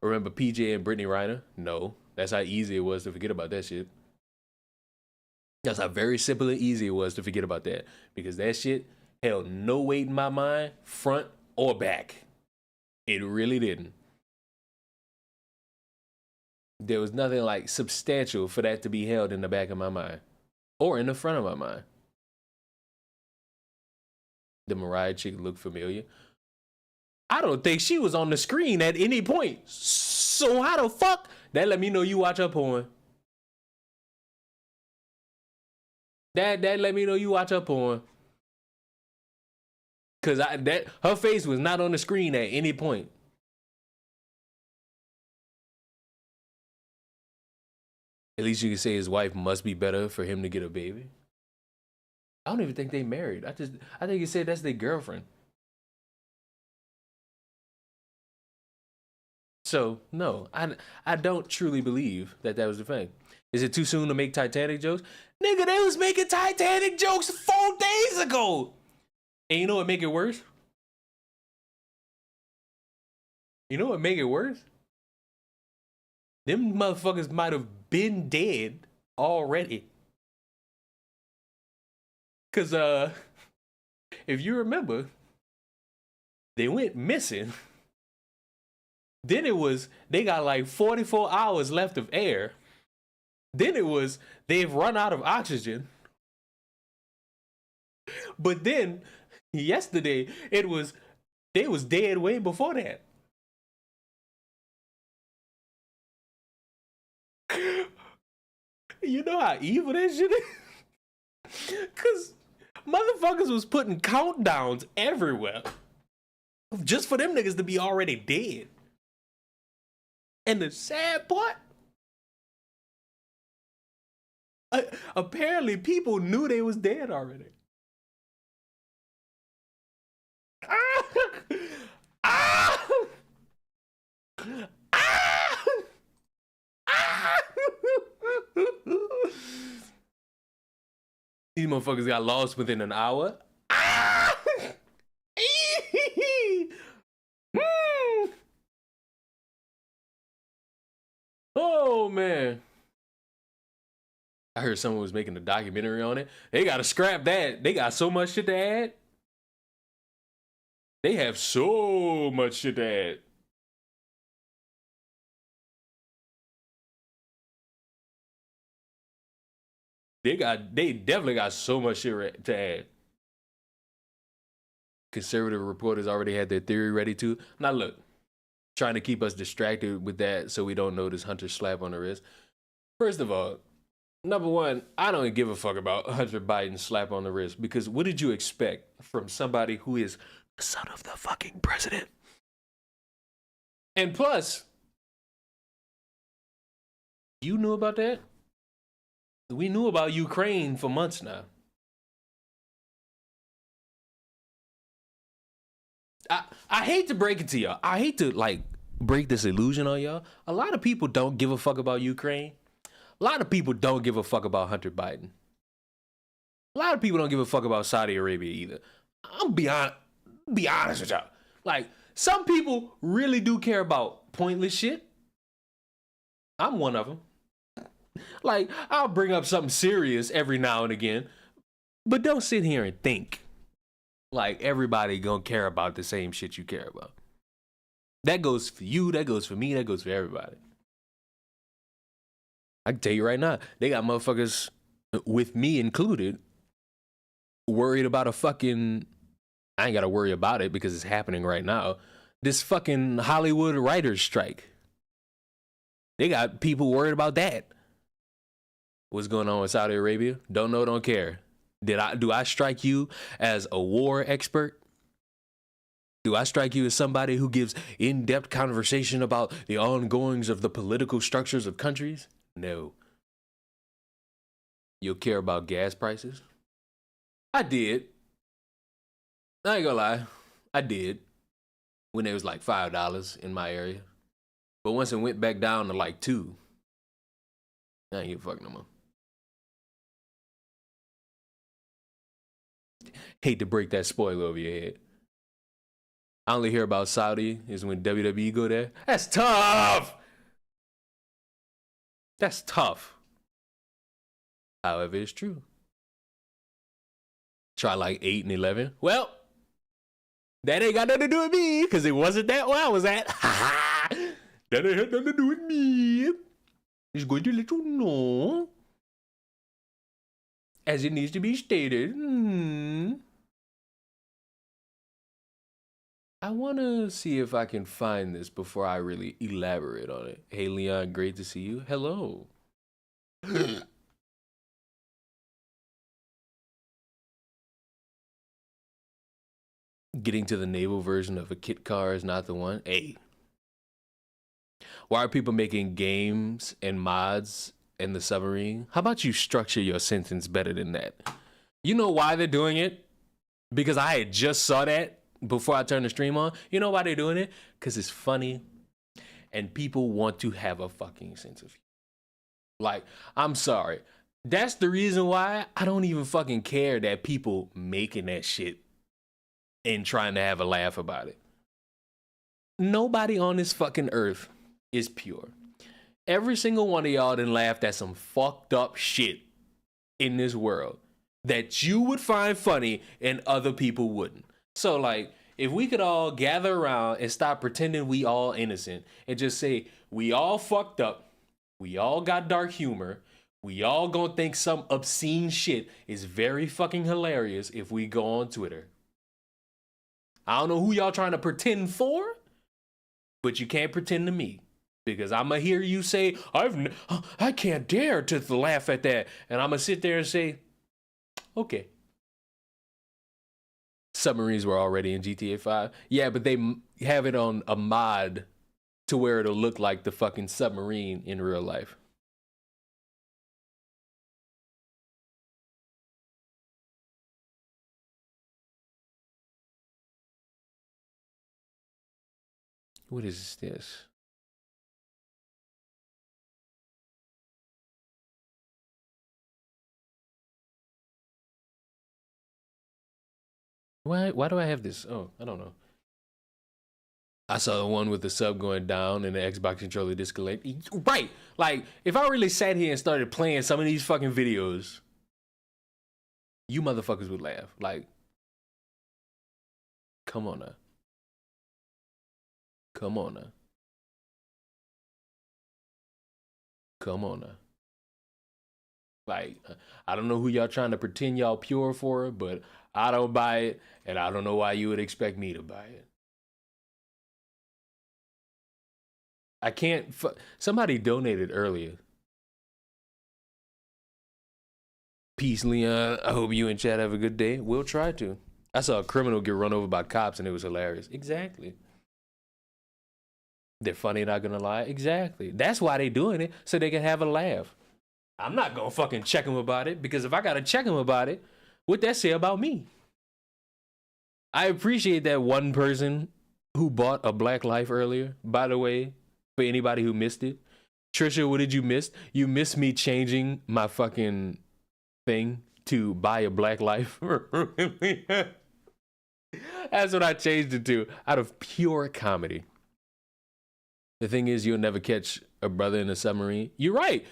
Remember PJ and Brittany Reiner? No. That's how easy it was to forget about that shit. That's how very simple and easy it was to forget about that. Because that shit held no weight in my mind, front or back. It really didn't. There was nothing like substantial for that to be held in the back of my mind. Or in the front of my mind. The Mariah chick looked familiar. I don't think she was on the screen at any point. So how the fuck? That let me know you watch her porn. That let me know you watch her porn. Cause her face was not on the screen at any point. At least you can say his wife must be better for him to get a baby. I don't even think they married. I think he said that's their girlfriend. So no, I don't truly believe that was the thing. Is it too soon to make Titanic jokes? Nigga, they was making Titanic jokes 4 days ago. And you know what make it worse? You know what make it worse? Them motherfuckers might have been dead already. Cause if you remember, they went missing. Then it was they got like 44 hours left of air. Then it was they've run out of oxygen. But then yesterday they was dead way before that. You know how evil that shit is? Cause motherfuckers was putting countdowns everywhere. Just for them niggas to be already dead. And the sad part, apparently people knew they was dead already. These motherfuckers got lost within an hour. Oh man. I heard someone was making a documentary on it. They gotta scrap that. They got so much shit to add. They have so much shit to add. They definitely got so much shit to add. Conservative reporters already had their theory ready too. Now look, trying to keep us distracted with that so we don't notice Hunter's slap on the wrist. First of all, number one, I don't give a fuck about Hunter Biden's slap on the wrist because what did you expect from somebody who is the son of the fucking president? And plus, you knew about that? We knew about Ukraine for months now. I hate to break it to y'all. I hate to break this illusion on y'all. A lot of people don't give a fuck about Ukraine. A lot of people don't give a fuck about Hunter Biden. A lot of people don't give a fuck about Saudi Arabia either. I'm be honest with y'all. Like, some people really do care about pointless shit. I'm one of them. Like, I'll bring up something serious every now and again, but don't sit here and think like everybody gonna care about the same shit you care about. That goes for you, that goes for me, that goes for everybody. I can tell you right now, they got motherfuckers, with me included, worried about a fucking, I ain't gotta worry about it because it's happening right now, this fucking Hollywood writers strike. They got people worried about that. What's going on with Saudi Arabia? Don't know, don't care. Do I strike you as a war expert? Do I strike you as somebody who gives in-depth conversation about the ongoings of the political structures of countries? No. You'll care about gas prices? I did. I ain't gonna lie. I did. When it was like $5 in my area. But once it went back down to like $2, I ain't give a fuck no more. Hate to break that spoiler over your head. I only hear about Saudi is when WWE go there. That's tough. That's tough. However, it's true. Try like 8 and 11. Well, that ain't got nothing to do with me because it wasn't that where I was at. That ain't had nothing to do with me. Just going to let you know. As it needs to be stated. I want to see if I can find this before I really elaborate on it. Hey, Leon, great to see you. Hello. Getting to the naval version of a kit car is not the one. Hey. Why are people making games and mods in the submarine? How about you structure your sentence better than that? You know why they're doing it? Because I had just saw that before I turned the stream on. You know why they're doing it? Because it's funny and people want to have a fucking sense of humor. Like, I'm sorry. That's the reason why I don't even fucking care that people making that shit and trying to have a laugh about it. Nobody on this fucking earth is pure. Every single one of y'all done laughed at some fucked up shit in this world that you would find funny and other people wouldn't. So like, if we could all gather around and stop pretending we all innocent and just say, we all fucked up, we all got dark humor, we all gonna think some obscene shit is very fucking hilarious if we go on Twitter. I don't know who y'all trying to pretend for, but you can't pretend to me. Because I'm going to hear you say, I can't dare to laugh at that. And I'm going to sit there and say, okay. Submarines were already in GTA 5. Yeah, but they have it on a mod to where it'll look like the fucking submarine in real life. What is this? Why do I have this? Oh, I don't know. I saw the one with the sub going down and the Xbox controller disconnected. Right. Like, if I really sat here and started playing some of these fucking videos, you motherfuckers would laugh. Like, come on now. Come on now. Come on now. Like, I don't know who y'all trying to pretend y'all pure for, but I don't buy it, and I don't know why you would expect me to buy it. I can't. Somebody donated earlier. Peace, Leon. I hope you and Chad have a good day. We'll try to. I saw a criminal get run over by cops, and it was hilarious. Exactly. They're funny, not gonna lie. Exactly. That's why they doing it, so they can have a laugh. I'm not gonna fucking check them about it, because if I gotta check them about it, what that say about me? I appreciate that one person who bought a Black Life earlier. By the way, for anybody who missed it, Trisha, what did you miss? You missed me changing my fucking thing to buy a Black Life. That's what I changed it to, out of pure comedy. The thing is, you'll never catch a brother in a submarine. You're right.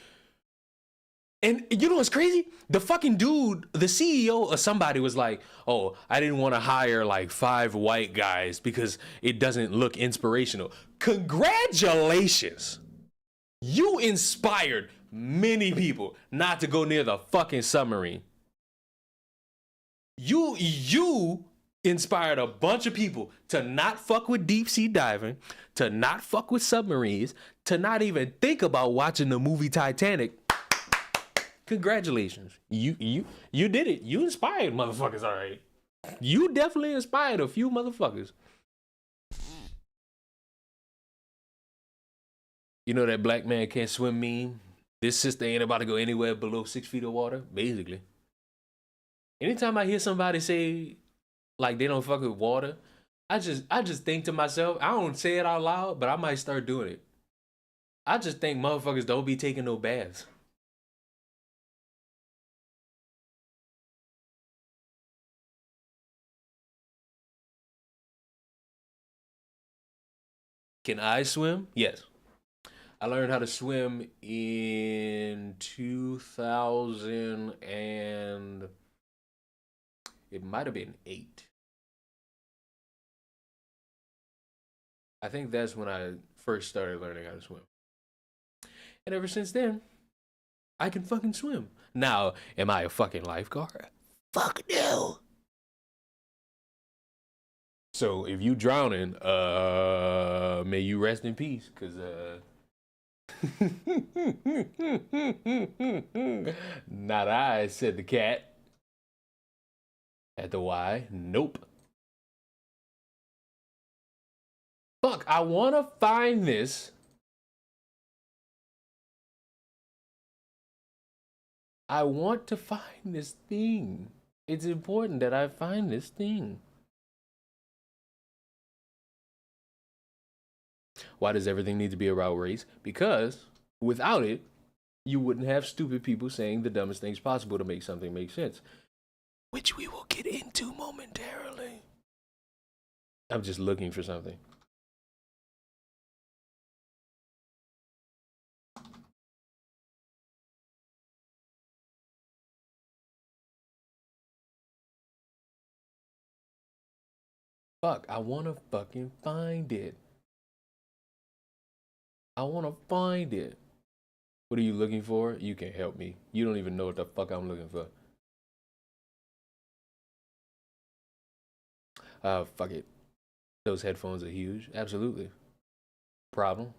And you know what's crazy? The fucking dude, the CEO or somebody was like, oh, I didn't want to hire like 5 white guys because it doesn't look inspirational. Congratulations. You inspired many people not to go near the fucking submarine. You inspired a bunch of people to not fuck with deep sea diving, to not fuck with submarines, to not even think about watching the movie Titanic. Congratulations. You did it. You inspired motherfuckers, all right. You definitely inspired a few motherfuckers. You know that black man can't swim meme? This sister ain't about to go anywhere below 6 feet of water, basically. Anytime I hear somebody say like they don't fuck with water, I just think to myself, I don't say it out loud, but I might start doing it. I just think motherfuckers don't be taking no baths. Can I swim? Yes. I learned how to swim in 2000 and it might have been 8. I think that's when I first started learning how to swim. And ever since then, I can fucking swim. Now, am I a fucking lifeguard? Fuck no. So if you drowning, may you rest in peace, cause not I, said the cat. At the Y, nope. Fuck, I wanna find this. I want to find this thing. It's important that I find this thing. Why does everything need to be about race? Because without it, you wouldn't have stupid people saying the dumbest things possible to make something make sense. Which we will get into momentarily. I'm just looking for something. Fuck, I wanna fucking find it. I wanna find it. What are you looking for? You can help me. You don't even know what the fuck I'm looking for. Fuck it. Those headphones are huge. Absolutely. Problem.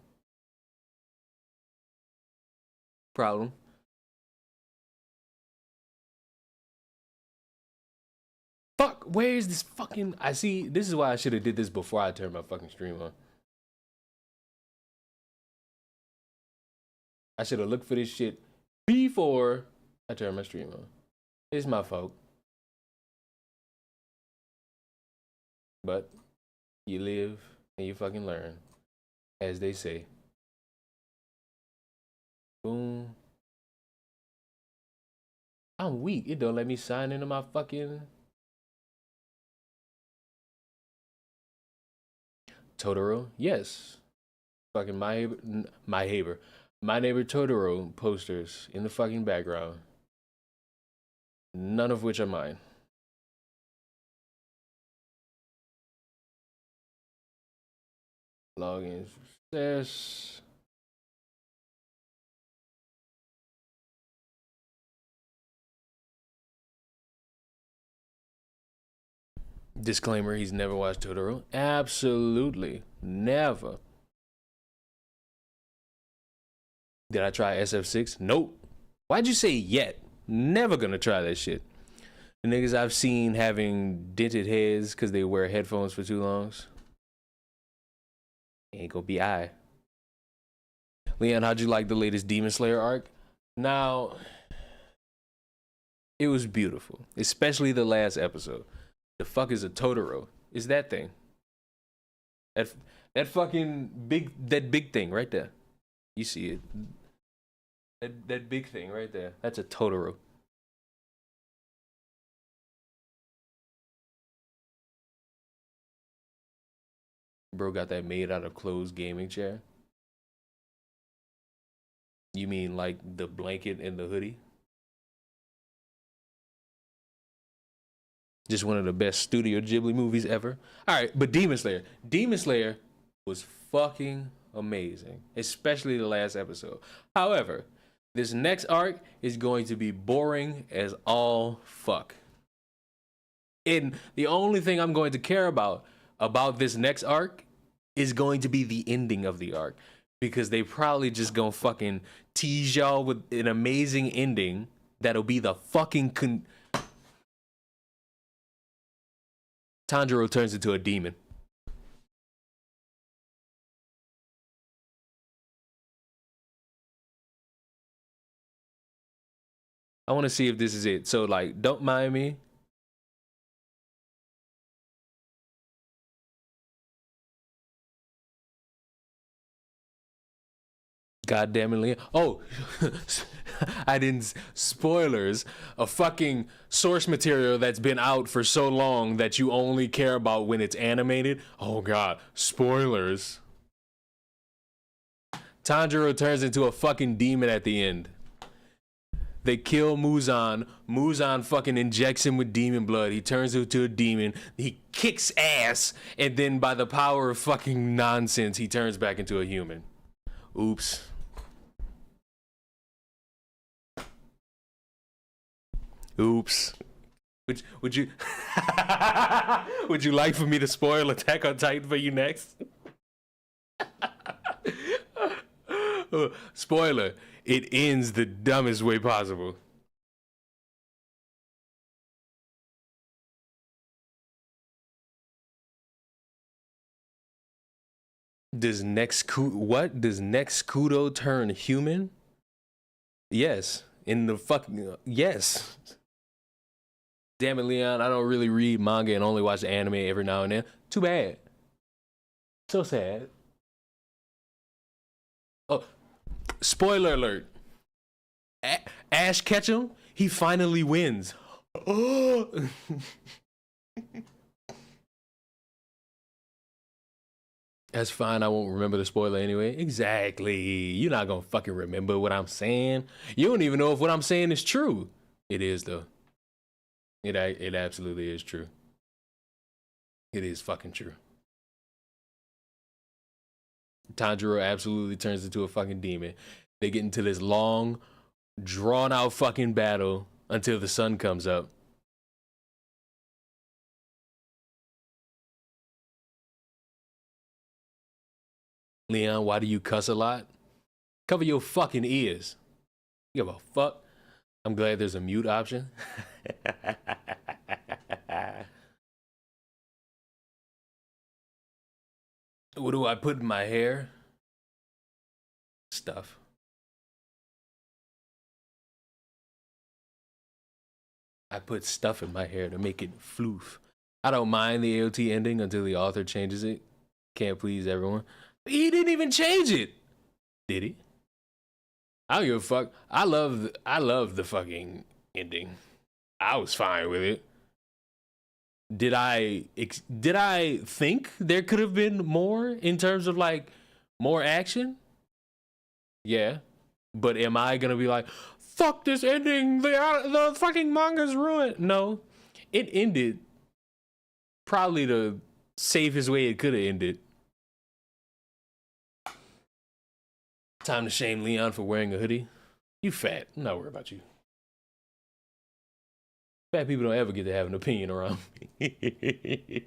Fuck, where is this fucking... I see, this is why I should have did this before I turned my fucking stream on. I should have looked for this shit before I turned my stream on. It's my fault. But you live and you fucking learn, as they say. Boom. I'm weak. It don't let me sign into my fucking... Totoro? Yes. Fucking my neighbor Totoro posters in the fucking background. None of which are mine. Login success. Disclaimer, he's never watched Totoro. Absolutely. Never. Did I try SF6? Nope. Why'd you say yet? Never gonna try that shit. The niggas I've seen having dented heads because they wear headphones for too long. Ain't gonna be I. Leon, how'd you like the latest Demon Slayer arc? Now, it was beautiful. Especially the last episode. The fuck is a Totoro? Is that thing? That fucking big thing right there. You see it. That big thing right there. That's a Totoro. Bro got that made out of closed gaming chair. You mean like the blanket and the hoodie? Just one of the best Studio Ghibli movies ever. All right, but Demon Slayer. Demon Slayer was fucking amazing, especially the last episode. However, this next arc is going to be boring as all fuck. And the only thing I'm going to care about this next arc is going to be the ending of the arc, because they probably just gonna fucking tease y'all with an amazing ending that'll be the fucking Tanjiro turns into a demon. I want to see if this is it. So, like, don't mind me. God damn it, Leon. Oh, I didn't. Spoilers. A fucking source material that's been out for so long that you only care about when it's animated. Oh, God. Spoilers. Tanjiro turns into a fucking demon at the end. They kill Muzan. Muzan fucking injects him with demon blood. He turns into a demon. He kicks ass. And then by the power of fucking nonsense, he turns back into a human. Oops. Oops. Would you would you like for me to spoil Attack on Titan for you next? Spoiler, it ends the dumbest way possible. Does Kudo turn human? Yes. In the fucking yes. Damn it, Leon, I don't really read manga and only watch the anime every now and then. Too bad. So sad. Oh, spoiler alert. Ash Ketchum, he finally wins. Oh. That's fine. I won't remember the spoiler anyway. Exactly. You're not gonna fucking remember what I'm saying. You don't even know if what I'm saying is true. It is though. It absolutely is true. It is fucking true. Tanjiro absolutely turns into a fucking demon. They get into this long, drawn out fucking battle until the sun comes up. Leon, why do you cuss a lot? Cover your fucking ears. You give a fuck? I'm glad there's a mute option. What do I put in my hair? Stuff. I put stuff in my hair to make it floof. I don't mind the AOT ending until the author changes it. Can't please everyone. He didn't even change it. Did he? I don't give a fuck. I love the fucking ending. I was fine with it. Did I think there could have been more in terms of like more action? Yeah. But am I gonna be like, fuck this ending, the fucking manga's ruined? No. It ended probably the safest way it could have ended. Time to shame Leon for wearing a hoodie. You fat. I'm not worried about you. Fat people don't ever get to have an opinion around me.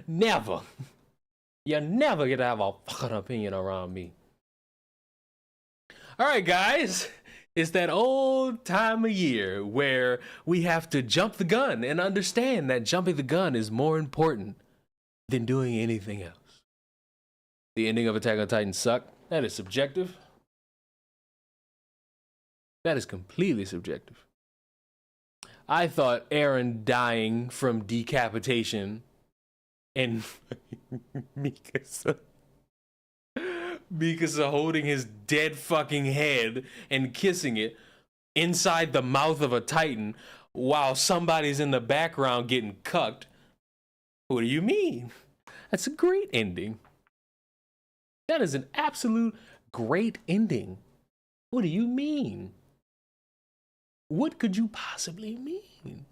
Never. You never get to have a fucking opinion around me. All right, guys. It's that old time of year where we have to jump the gun and understand that jumping the gun is more important than doing anything else. The ending of Attack on Titan sucked. That is subjective. That is completely subjective. I thought Eren dying from decapitation and Mikasa holding his dead fucking head and kissing it inside the mouth of a Titan while somebody's in the background getting cucked. What do you mean? That's a great ending. That is an absolute great ending. What do you mean? What could you possibly mean?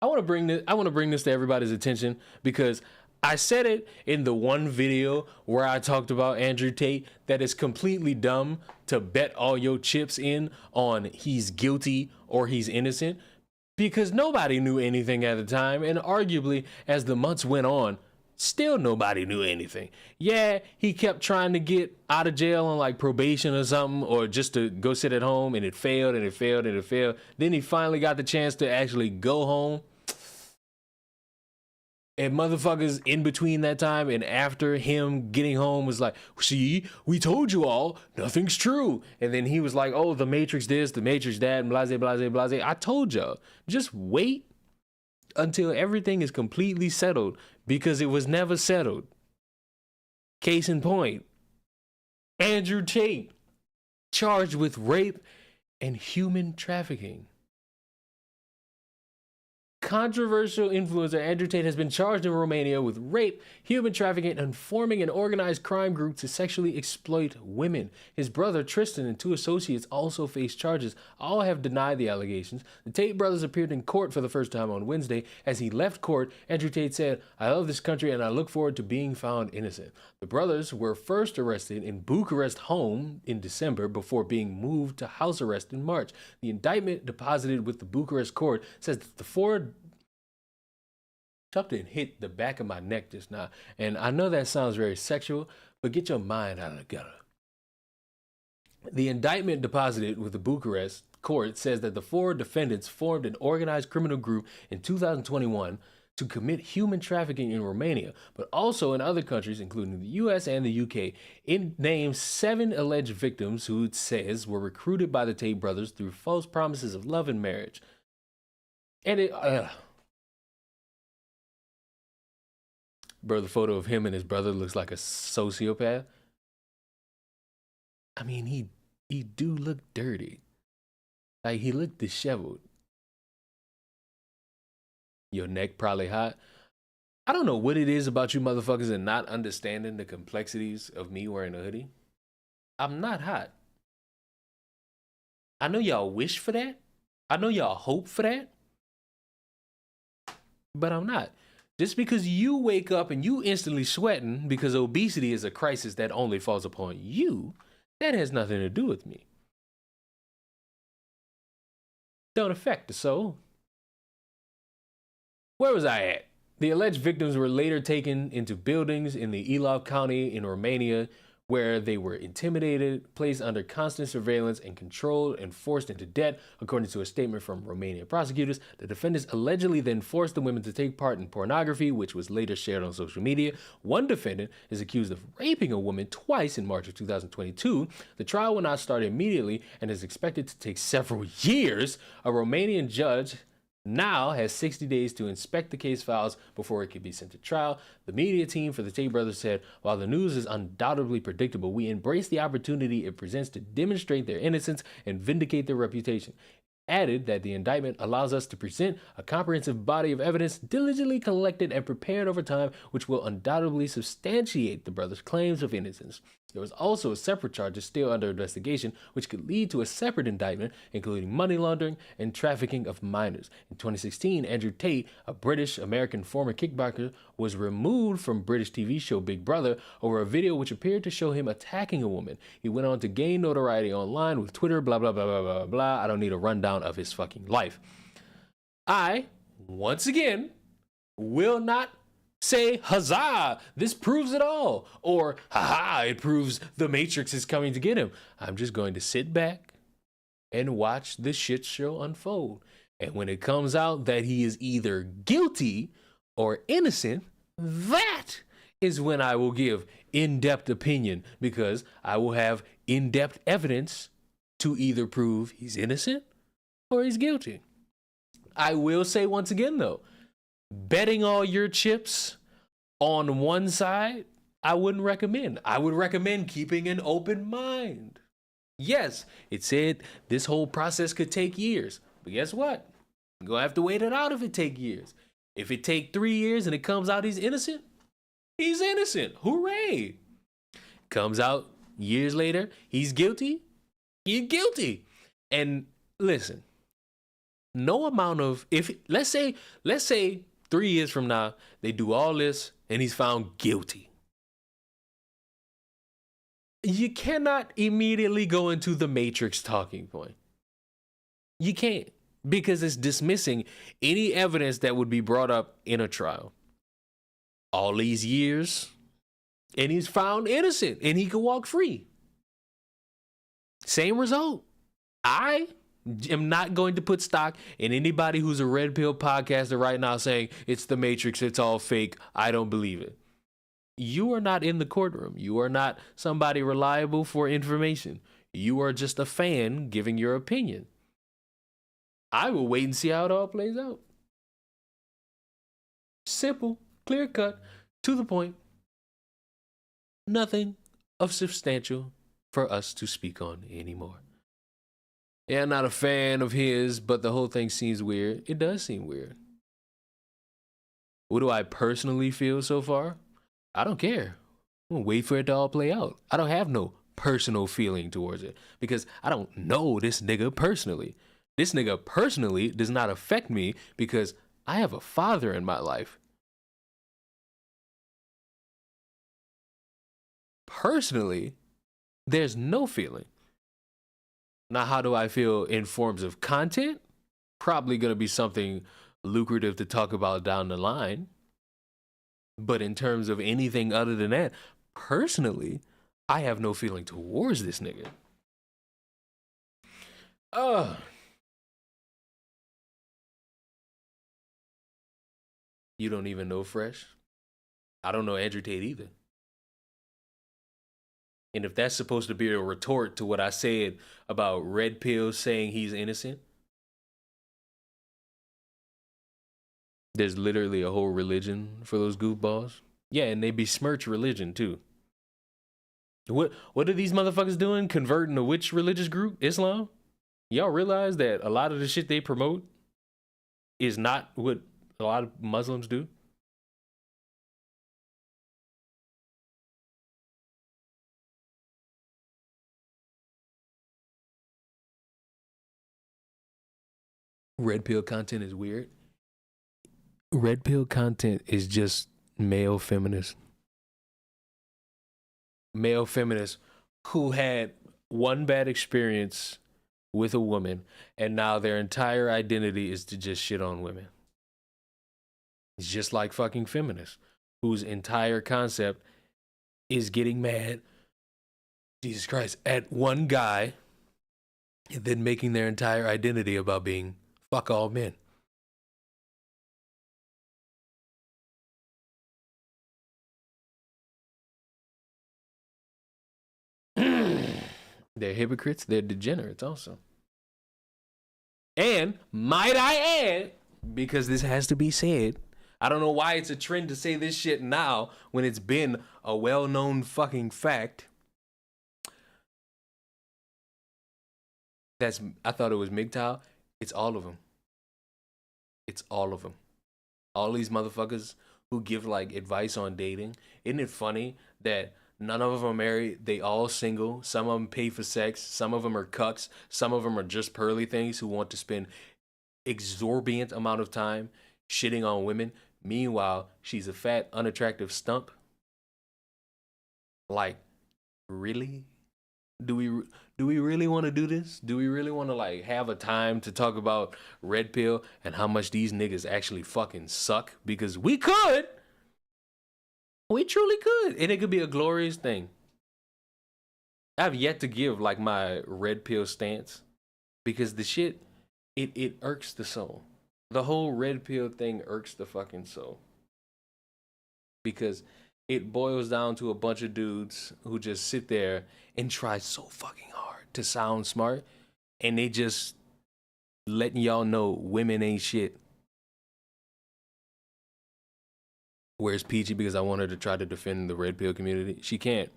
I want to bring this to everybody's attention because I said it in the one video where I talked about Andrew Tate that is completely dumb to bet all your chips in on he's guilty or he's innocent. Because nobody knew anything at the time, and arguably, as the months went on, Still nobody knew anything. Yeah, he kept trying to get out of jail on like probation or something, or just to go sit at home, and it failed and it failed and it failed. Then he finally got the chance to actually go home. And motherfuckers in between that time and after him getting home was like, see, we told you all, nothing's true. And then he was like, oh, the Matrix this, the Matrix that, and blase, blase, blase. I told y'all, just wait until everything is completely settled, because it was never settled. Case in point, Andrew Tate, charged with rape and human trafficking. Controversial influencer Andrew Tate has been charged in Romania with rape, human trafficking, and forming an organized crime group to sexually exploit women. His brother Tristan and 2 associates also face charges. All have denied the allegations. The Tate brothers appeared in court for the first time on Wednesday. As he left court, Andrew Tate said, "I love this country and I look forward to being found innocent." The brothers were first arrested in Bucharest home in December before being moved to house arrest in March. The indictment deposited with the Bucharest court says that the 4 something hit the back of my neck just now. And I know that sounds very sexual, but get your mind out of the gutter. The indictment deposited with the Bucharest court says that the 4 defendants formed an organized criminal group in 2021 to commit human trafficking in Romania, but also in other countries, including the US and the UK. It names 7 alleged victims who it says were recruited by the Tate brothers through false promises of love and marriage. And bro, the photo of him and his brother looks like a sociopath. I mean, he do look dirty. Like, he looked disheveled. Your neck probably hot. I don't know what it is about you motherfuckers and not understanding the complexities of me wearing a hoodie. I'm not hot. I know y'all wish for that. I know y'all hope for that. But I'm not. Just because you wake up and you instantly sweating because obesity is a crisis that only falls upon you, that has nothing to do with me. Don't affect the soul. Where was I at? The alleged victims were later taken into buildings in the Ilov County in Romania, where they were intimidated, placed under constant surveillance, and controlled and forced into debt, according to a statement from Romanian prosecutors. The defendants allegedly then forced the women to take part in pornography, which was later shared on social media. One defendant is accused of raping a woman twice in March of 2022. The trial will not start immediately and is expected to take several years. A Romanian judge now has 60 days to inspect the case files before it can be sent to trial. The media team for the Tate brothers said, while the news is undoubtedly predictable, we embrace the opportunity it presents to demonstrate their innocence and vindicate their reputation. Added that the indictment allows us to present a comprehensive body of evidence diligently collected and prepared over time, which will undoubtedly substantiate the brothers' claims of innocence. There was also a separate charge still under investigation, which could lead to a separate indictment, including money laundering and trafficking of minors. In 2016, Andrew Tate, a British-American former kickboxer, was removed from British TV show Big Brother over a video which appeared to show him attacking a woman. He went on to gain notoriety online with Twitter, blah, blah, blah, blah, blah, blah. I don't need a rundown of his fucking life. I, once again, will not say, huzzah, this proves it all, or haha, it proves the Matrix is coming to get him. I'm just going to sit back and watch this shit show unfold. And when it comes out that he is either guilty or innocent, that is when I will give in-depth opinion, because I will have in-depth evidence to either prove he's innocent or he's guilty. I will say once again, though, betting all your chips on one side, I wouldn't recommend. I would recommend keeping an open mind. Yes, it said this whole process could take years, but guess what? You're gonna have to wait it out if it take years. If it take 3 years and it comes out he's innocent, he's innocent. Hooray! Comes out years later, he's guilty, he's guilty. And listen, no amount of, if let's say 3 years from now, they do all this and he's found guilty. You cannot immediately go into the Matrix talking point. You can't, because it's dismissing any evidence that would be brought up in a trial. all these years, and he's found innocent, and he can walk free. Same result. I am not going to put stock in anybody who's a red pill podcaster right now saying it's the Matrix, it's all fake. I don't believe it. You are not in the courtroom. You are not somebody reliable for information. You are just a fan giving your opinion. I will wait and see how it all plays out. Simple, clear cut, to the point. Nothing of substantial for us to speak on anymore. Yeah, I'm not a fan of his, but the whole thing seems weird. It does seem weird. What do I personally feel so far? I don't care. I'm gonna wait for it to all play out. I don't have no personal feeling towards it because I don't know this nigga personally. This nigga personally does not affect me because I have a father in my life. Personally, there's no feeling. Now, how do I feel in forms of content? Probably going to be something lucrative to talk about down the line. But in terms of anything other than that, personally, I have no feeling towards this nigga. You don't even know Fresh? I don't know Andrew Tate either. And if that's supposed to be a retort to what I said about Red Pill saying he's innocent, there's literally a whole religion for those goofballs. Yeah, and they besmirch religion too. What are these motherfuckers doing? Converting to which religious group? Islam? Y'all realize that a lot of the shit they promote is not what a lot of Muslims do? Red pill content is weird. Red pill content is just male feminists. Male feminists who had one bad experience with a woman and now their entire identity is to just shit on women. It's just like fucking feminists whose entire concept is getting mad, Jesus Christ, at one guy and then making their entire identity about being fuck all men. They're hypocrites, they're degenerates also. And might I add, because this has to be said, I don't know why it's a trend to say this shit now when it's been a well-known fucking fact. I thought it was MGTOW. It's all of them. It's all of them. All these motherfuckers who give like advice on dating. Isn't it funny that none of them are married? They all single. Some of them pay for sex. Some of them are cucks. Some of them are just pearly things who want to spend exorbitant amount of time shitting on women. Meanwhile, she's a fat, unattractive stump. Like, really? Do we really want to do this? Do we really want to like have a time to talk about red pill and how much these niggas actually fucking suck? Because we could. We truly could. And it could be a glorious thing. I've yet to give like my red pill stance because the shit, it irks the soul. The whole red pill thing irks the fucking soul. Because it boils down to a bunch of dudes who just sit there and try so fucking hard to sound smart. And they just letting y'all know women ain't shit. Where's Peachy? Because I want her to try to defend the red pill community. She can't.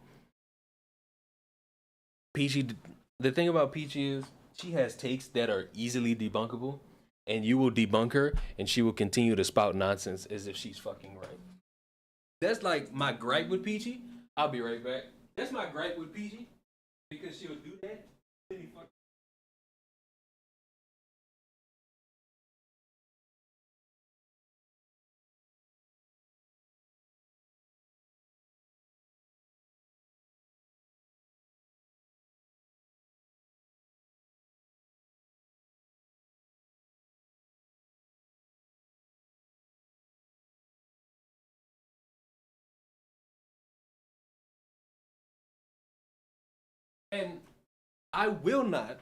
Peachy, the thing about Peachy is she has takes that are easily debunkable. And you will debunk her and she will continue to spout nonsense as if she's fucking right. That's like my gripe with Peachy. I'll be right back. That's my gripe with Peachy because she'll do that. And I will not.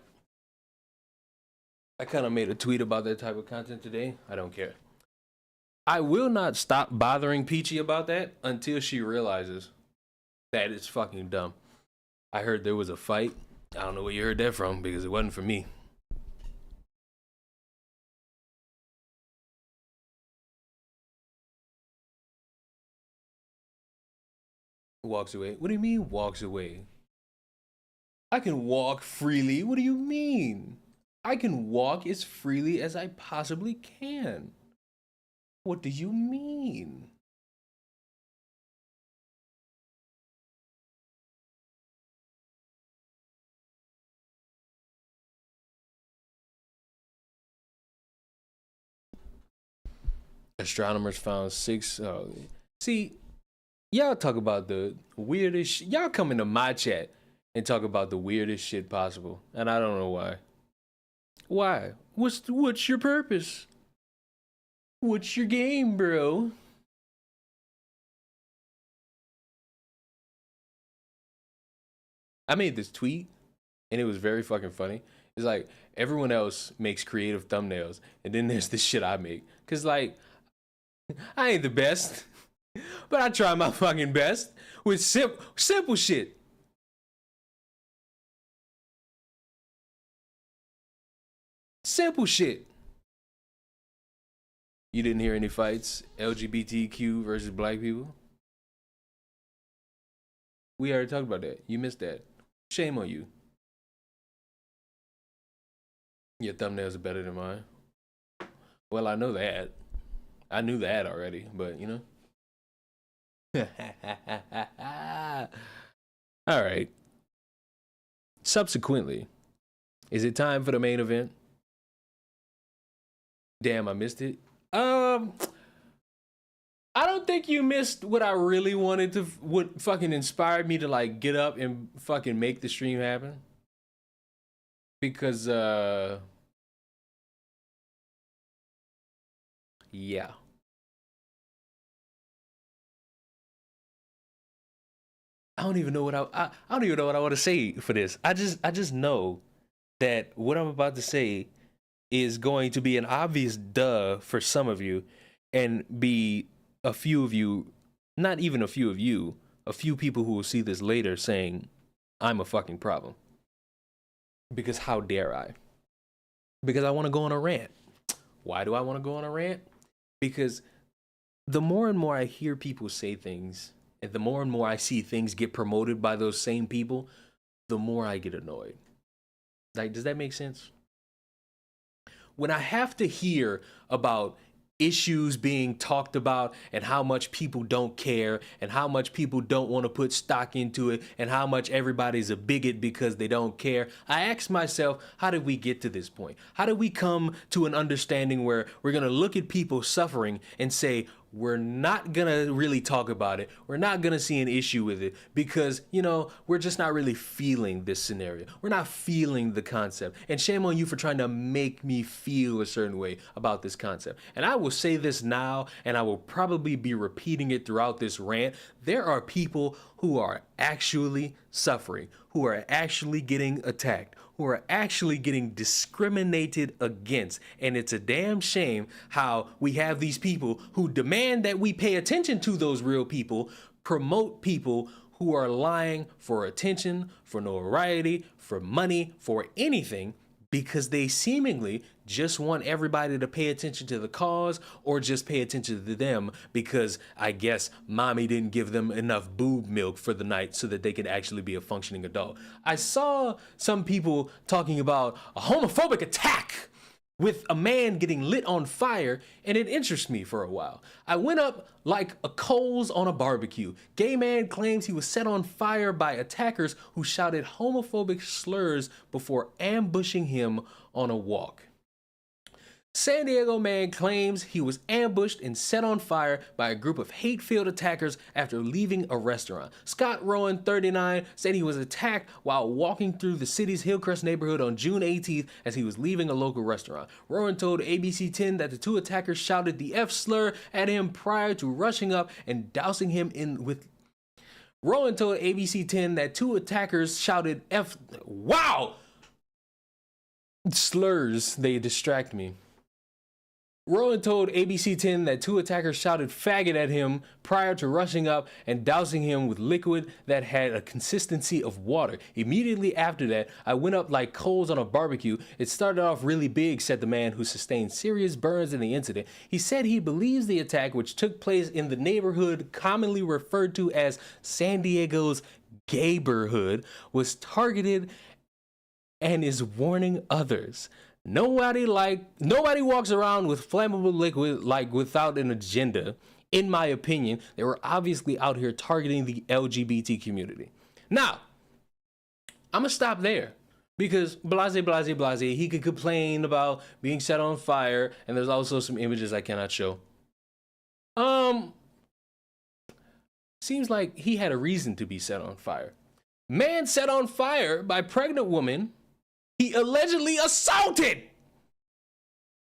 I kind of made a tweet about that type of content today. I don't care. I will not stop bothering Peachy about that until she realizes that it's fucking dumb. I heard there was a fight. I don't know where you heard that from because it wasn't from me. Walks away. What do you mean walks away? I can walk freely. What do you mean? I can walk as freely as I possibly can. What do you mean? Astronomers found six. See, y'all talk about the weirdest. Y'all come into my chat and talk about the weirdest shit possible, and I don't know why. Why? What's your purpose? What's your game, bro? I made this tweet, and it was very fucking funny. It's like everyone else makes creative thumbnails, and then there's the shit I make. Cause like, I ain't the best, but I try my fucking best with simple shit. Simple shit. You didn't hear any fights? LGBTQ versus black people? We already talked about that. You missed that. Shame on you. Your thumbnails are better than mine. Well, I know that. I knew that already, but you know. All right. Subsequently, is it time for the main event? Damn, I missed it. I don't think you missed what I really wanted to, what fucking inspired me to like get up and fucking make the stream happen. Because, yeah. I don't even know what I don't even know what I want to say for this. I just know that what I'm about to say is going to be an obvious duh for some of you and be a few of you, not even a few of you, a few people who will see this later saying, I'm a fucking problem. Because how dare I? Because I want to go on a rant. Why do I want to go on a rant? Because the more and more I hear people say things, and the more and more I see things get promoted by those same people, the more I get annoyed. Like, does that make sense? When I have to hear about issues being talked about and how much people don't care and how much people don't want to put stock into it and how much everybody's a bigot because they don't care, I ask myself, how did we get to this point? How did we come to an understanding where we're going to look at people suffering and say, we're not going to really talk about it. We're not going to see an issue with it because, you know, we're just not really feeling this scenario. We're not feeling the concept. And shame on you for trying to make me feel a certain way about this concept. And I will say this now, and I will probably be repeating it throughout this rant. There are people who are actually suffering, who are actually getting attacked, who are actually getting discriminated against. And it's a damn shame how we have these people who demand that we pay attention to those real people, promote people who are lying for attention, for notoriety, for money, for anything, because they seemingly just want everybody to pay attention to the cause or just pay attention to them because I guess mommy didn't give them enough boob milk for the night so that they could actually be a functioning adult. I saw some people talking about a homophobic attack with a man getting lit on fire, and it interests me for a while. I went up like a coals on a barbecue. Gay man claims he was set on fire by attackers who shouted homophobic slurs before ambushing him on a walk. San Diego man claims he was ambushed and set on fire by a group of hate-filled attackers after leaving a restaurant. Scott Rowan, 39, said he was attacked while walking through the city's Hillcrest neighborhood on June 18th as he was leaving a local restaurant. Rowan told ABC 10 that the two attackers shouted the F slur at him prior to rushing up and dousing him with Rowan told ABC 10 that two attackers shouted wow! Slurs, they distract me. Rowan told ABC 10 that two attackers shouted faggot at him prior to rushing up and dousing him with liquid that had a consistency of water. Immediately after that, I went up like coals on a barbecue. It started off really big, said the man who sustained serious burns in the incident. He said he believes the attack, which took place in the neighborhood commonly referred to as San Diego's Gayborhood, was targeted and is warning others. Nobody walks around with flammable liquid like without an agenda. In my opinion, they were obviously out here targeting the LGBT community. Now, I'm gonna stop there because blase, he could complain about being set on fire, and there's also some images I cannot show. Seems like he had a reason to be set on fire. Man set on fire by pregnant woman he allegedly assaulted.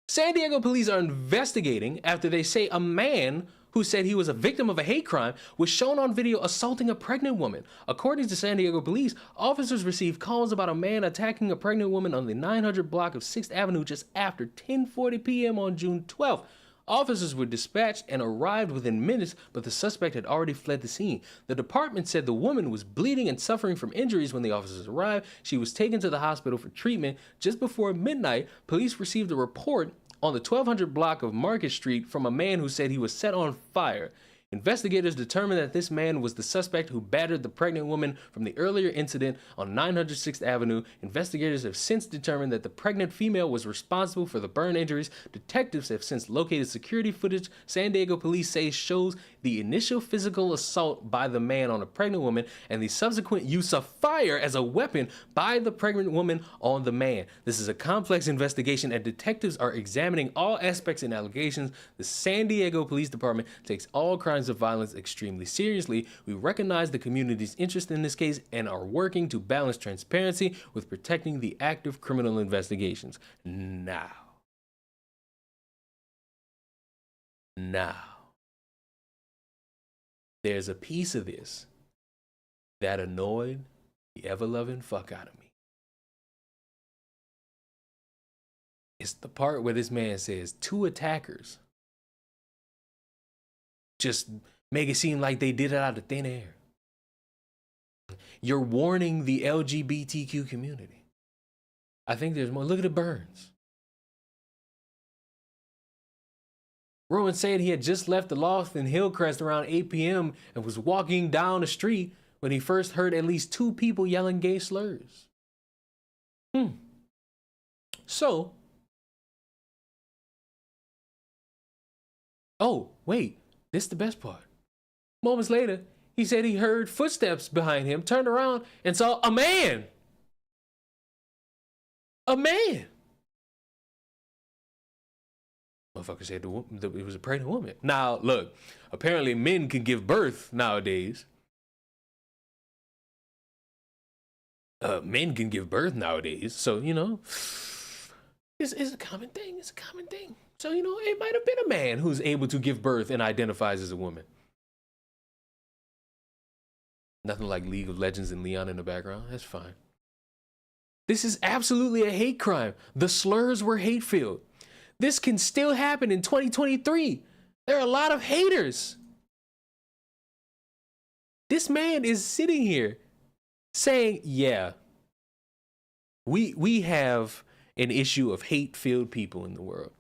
San Diego police are investigating after they say a man who said he was a victim of a hate crime was shown on video assaulting a pregnant woman. According to San Diego police, officers received calls about a man attacking a pregnant woman on the 900 block of 6th Avenue just after 10:40 p.m. on June 12th. Officers were dispatched and arrived within minutes, but the suspect had already fled the scene. The department said the woman was bleeding and suffering from injuries when the officers arrived. She was taken to the hospital for treatment. Just before midnight, police received a report on the 1200 block of Market Street from a man who said he was set on fire. Investigators determined that this man was the suspect who battered the pregnant woman from the earlier incident on 906th Avenue. Investigators have since determined that the pregnant female was responsible for the burn injuries. Detectives have since located security footage San Diego police say shows the initial physical assault by the man on a pregnant woman and the subsequent use of fire as a weapon by the pregnant woman on the man. This is a complex investigation and detectives are examining all aspects and allegations. The San Diego Police Department takes all crimes of violence extremely seriously. We recognize the community's interest in this case and are working to balance transparency with protecting the active criminal investigations. Now, there's a piece of this that annoyed the ever-loving fuck out of me. It's the part where this man says two attackers just make it seem like they did it out of thin air. You're warning the LGBTQ community. I think there's more. Look at the burns. Rowan said he had just left the loft in Hillcrest around 8 p.m. and was walking down the street when he first heard at least two people yelling gay slurs. So, oh, wait. This is the best part. Moments later, he said he heard footsteps behind him, turned around, and saw a man. A man. Motherfucker said it was a pregnant woman. Now, look, apparently men can give birth nowadays. Men can give birth nowadays. So, you know, it's a common thing. It's a common thing. So, you know, it might have been a man who's able to give birth and identifies as a woman. Nothing like League of Legends and Leon in the background. That's fine. This is absolutely a hate crime. The slurs were hate-filled. This can still happen in 2023. There are a lot of haters. This man is sitting here saying, yeah, we have an issue of hate-filled people in the world.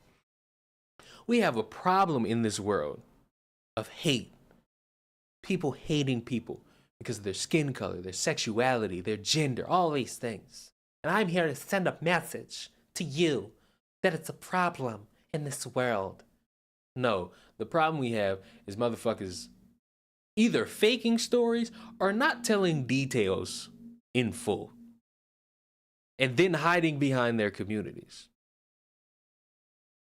We have a problem in this world of hate. People hating people because of their skin color, their sexuality, their gender, all these things. And I'm here to send a message to you that it's a problem in this world. No, the problem we have is motherfuckers either faking stories or not telling details in full and then hiding behind their communities.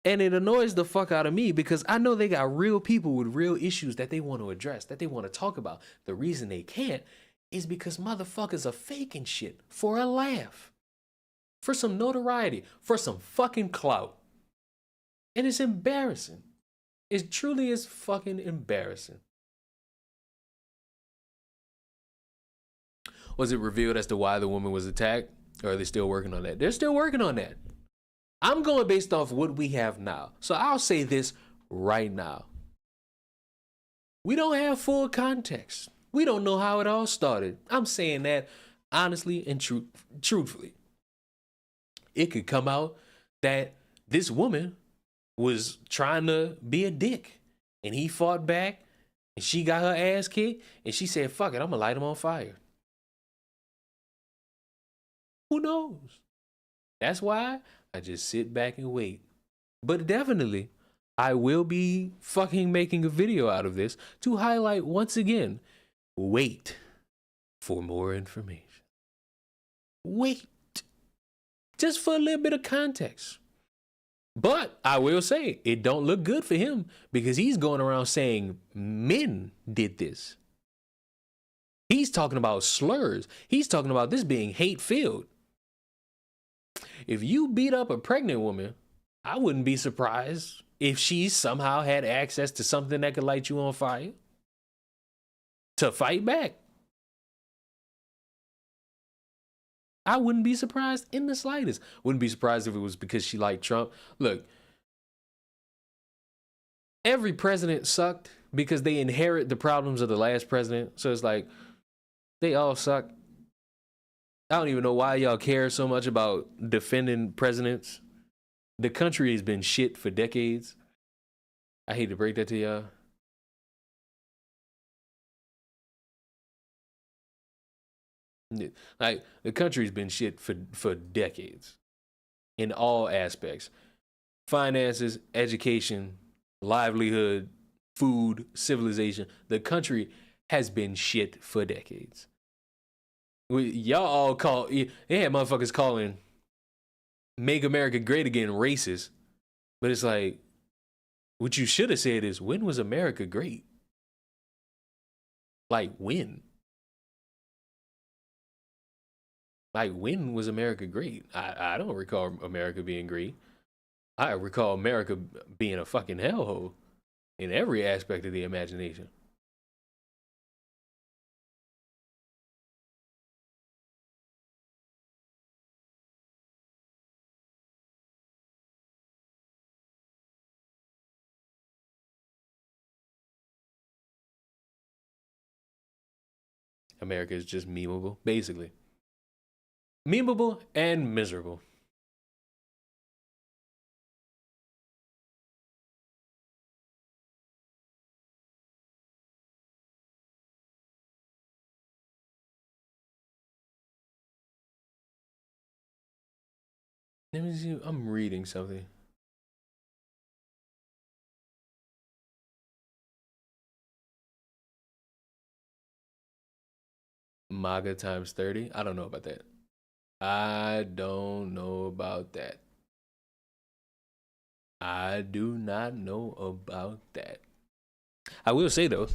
And it annoys the fuck out of me because I know they got real people with real issues that they want to address, that they want to talk about. The reason they can't is because motherfuckers are faking shit for a laugh, for some notoriety, for some fucking clout. And it's embarrassing. It truly is fucking embarrassing. Was it revealed as to why the woman was attacked? Or are they still working on that? They're still working on that. I'm going based off what we have now. So I'll say this right now. We don't have full context. We don't know how it all started. I'm saying that honestly and truthfully. It could come out that this woman was trying to be a dick and he fought back and she got her ass kicked and she said, fuck it, I'm gonna light him on fire. Who knows? That's why I just sit back and wait. But definitely, I will be fucking making a video out of this to highlight once again, wait for more information. Wait. Just for a little bit of context. But I will say, it don't look good for him because he's going around saying men did this. He's talking about slurs. He's talking about this being hate-filled. If you beat up a pregnant woman, I wouldn't be surprised if she somehow had access to something that could light you on fire to fight back. I wouldn't be surprised in the slightest. Wouldn't be surprised if it was because she liked Trump. Look, every president sucked because they inherit the problems of the last president. So it's like, they all suck. I don't even know why y'all care so much about defending presidents. The country has been shit for decades. I hate to break that to y'all. Like, the country's been shit for decades in all aspects. Finances, education, livelihood, food, civilization. The country has been shit for decades. Y'all all call, they had motherfuckers calling Make America Great Again racist. But it's like, what you should have said is, when was America great? Like, when? Like, when was America great? I don't recall America being great. I recall America being a fucking hellhole in every aspect of the imagination. America is just memeable, basically. Memeable and miserable. Let me see. I'm reading something. MAGA times 30. I don't know about that. I don't know about that. I do not know about that. I will say though,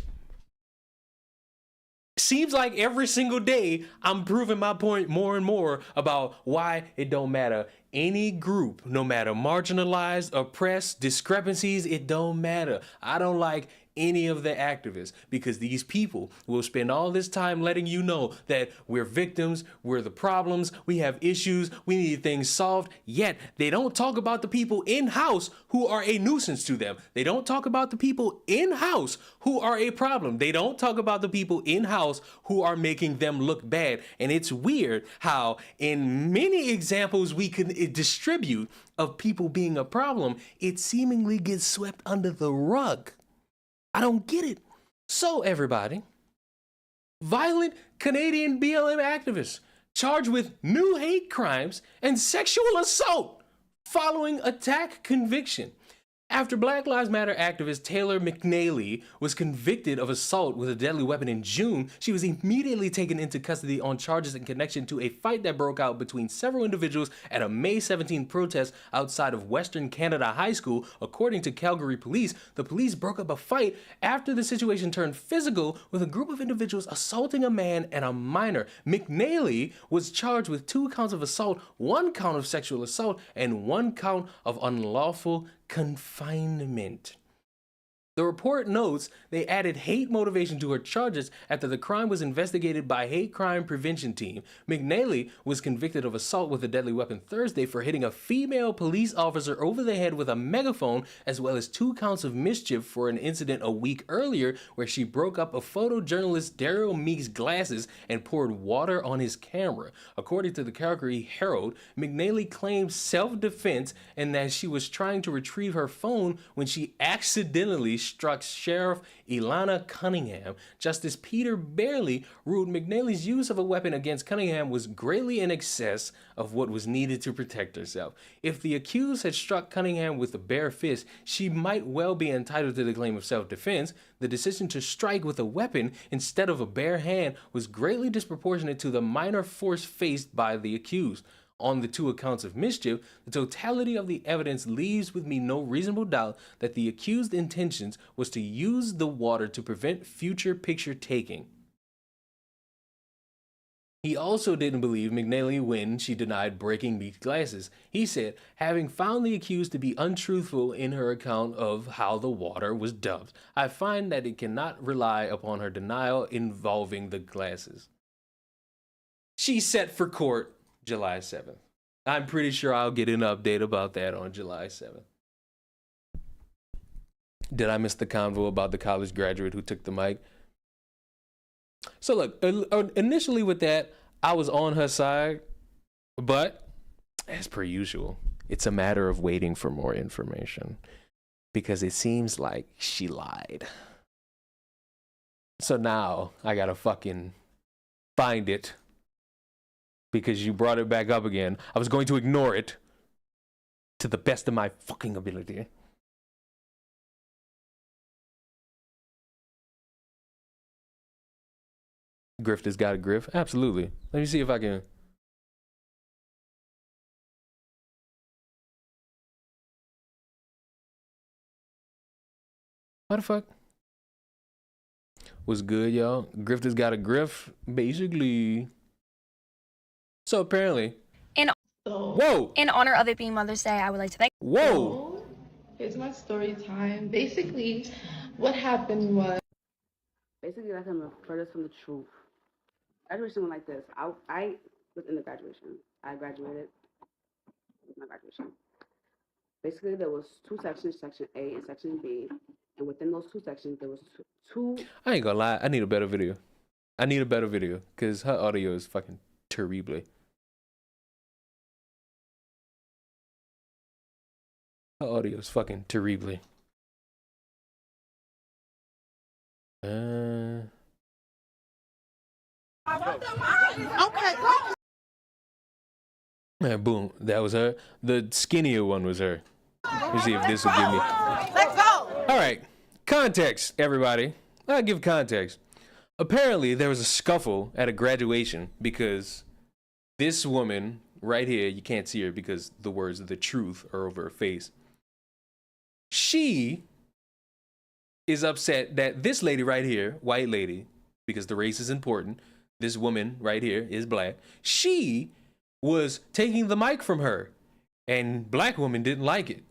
seems like every single day I'm proving my point more and more about why it don't matter. Any group, no matter marginalized, oppressed, discrepancies, it don't matter. I don't like any of the activists because these people will spend all this time letting you know that we're victims, we're the problems, we have issues, we need things solved, yet they don't talk about the people in-house who are a nuisance to them. They don't talk about the people in-house who are a problem. They don't talk about the people in-house who are making them look bad. And it's weird how in many examples we can distribute of people being a problem, it seemingly gets swept under the rug. I don't get it. So everybody, violent Canadian BLM activists charged with new hate crimes and sexual assault following attack conviction. After Black Lives Matter activist Taylor McNally was convicted of assault with a deadly weapon in June, she was immediately taken into custody on charges in connection to a fight that broke out between several individuals at a May 17 protest outside of Western Canada High School. According to Calgary police, the police broke up a fight after the situation turned physical with a group of individuals assaulting a man and a minor. McNally was charged with 2 counts of assault, 1 count of sexual assault, and 1 count of unlawful confinement. The report notes they added hate motivation to her charges after the crime was investigated by hate crime prevention team. McNally was convicted of assault with a deadly weapon Thursday for hitting a female police officer over the head with a megaphone, as well as 2 counts of mischief for an incident a week earlier where she broke up a photojournalist Daryl Meek's glasses and poured water on his camera. According to the Calgary Herald, McNally claimed self-defense and that she was trying to retrieve her phone when she accidentally struck Sheriff Ilana Cunningham. Justice Peter Barely ruled McNally's use of a weapon against Cunningham was greatly in excess of what was needed to protect herself. If the accused had struck Cunningham with a bare fist, she might well be entitled to the claim of self-defense. The decision to strike with a weapon instead of a bare hand was greatly disproportionate to the minor force faced by the accused. On the 2 accounts of mischief, the totality of the evidence leaves with me no reasonable doubt that the accused's intentions was to use the water to prevent future picture taking. He also didn't believe McNally when she denied breaking Meek's glasses. He said, having found the accused to be untruthful in her account of how the water was dumped, I find that it cannot rely upon her denial involving the glasses. She's set for court July 7th. I'm pretty sure I'll get an update about that on July 7th. Did I miss the convo about the college graduate who took the mic? So look, initially with that, I was on her side, but as per usual, it's a matter of waiting for more information because it seems like she lied. So now I gotta fucking find it because you brought it back up again. I was going to ignore it to the best of my fucking ability. Grift has got a griff? Absolutely. Let me see if I can. What the fuck? What's good, y'all? Grift has got a griff, basically. So apparently. Whoa! In honor of it being Mother's Day, I would like to thank. Whoa! Here's my story time. Basically, what happened was. Basically, that's the furthest from the truth. Graduation went like this. I was in the graduation. I graduated with my graduation. Basically, there was 2 sections, Section A and Section B. And within those 2 sections, there was two. I ain't gonna lie. I need a better video. I need a better video because her audio is fucking terrible. Her audio is fucking terrible. Okay. And boom, that was her. The skinnier one was her. Let me see if this will give me. Let's go. All right, context, everybody. I'll give context. Apparently, there was a scuffle at a graduation because this woman right here, you can't see her because the words of the truth are over her face. She is upset that this lady right here, white lady, because the race is important, this woman right here is black. She was taking the mic from her, and black woman didn't like it.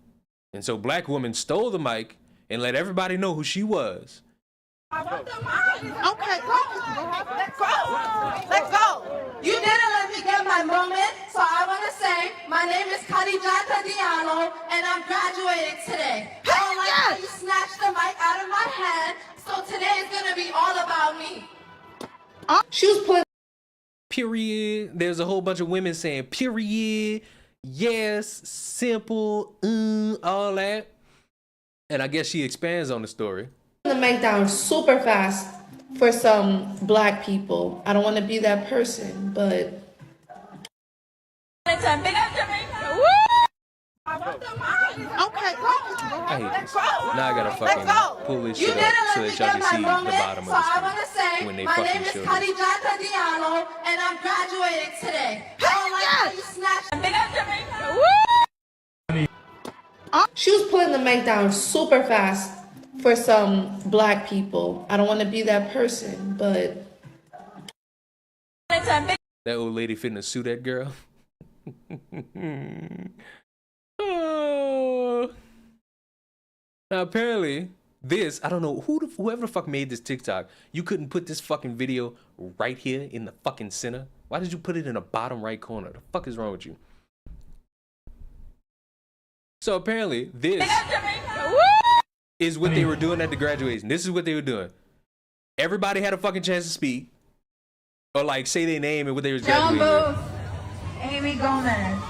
And so black woman stole the mic and let everybody know who she was. Okay. Let's go. Let's go. You didn't let me get my moment, so I want to say my name is Khadijata Diallo, and I'm graduating today. I don't like how you snatched the mic out of my hand, so today is going to be all about me. She was putting. Period. There's a whole bunch of women saying period, yes, simple, all that. And I guess she expands on the story. The mic down super fast for some black people. I don't want to be that person, but. Okay. I hate this. Now I gotta fucking pull this shit up so that y'all can see the bottom of the screen when they fucking show this. Khadijata Diallo, and I'm graduating today. I don't like how you snatched. She was putting the mic down super fast for some black people. I don't want to be that person, but. That old lady fitting to sue that girl. Oh. Now apparently this, I don't know whoever the fuck made this TikTok. You couldn't put this fucking video right here in the fucking center. Why did you put it in the bottom right corner? The fuck is wrong with you? So apparently this is what they were doing at the graduation. This is what they were doing. Everybody had a fucking chance to speak or like say their name and what they was graduating with. Amy Gomez,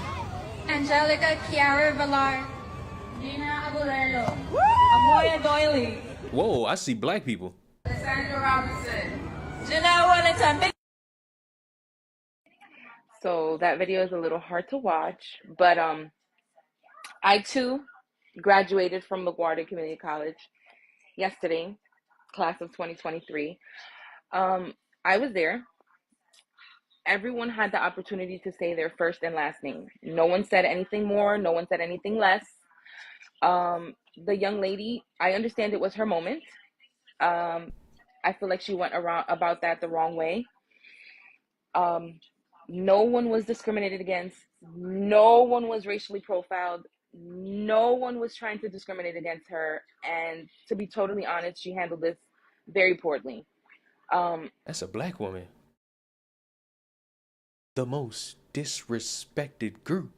Angelica Chiara Villar, Gina Abulelo, Amoya Doily, Whoa, I see black people. Sandra Robinson, Janelle Wellington. So that video is a little hard to watch, but I too graduated from LaGuardia Community College yesterday, class of 2023. I was there. Everyone had the opportunity to say their first and last name. No one said anything more. No one said anything less. The young lady, I understand it was her moment. I feel like she went around about that the wrong way. No one was discriminated against. No one was racially profiled. No one was trying to discriminate against her. And to be totally honest, she handled this very poorly. That's a black woman. The most disrespected group.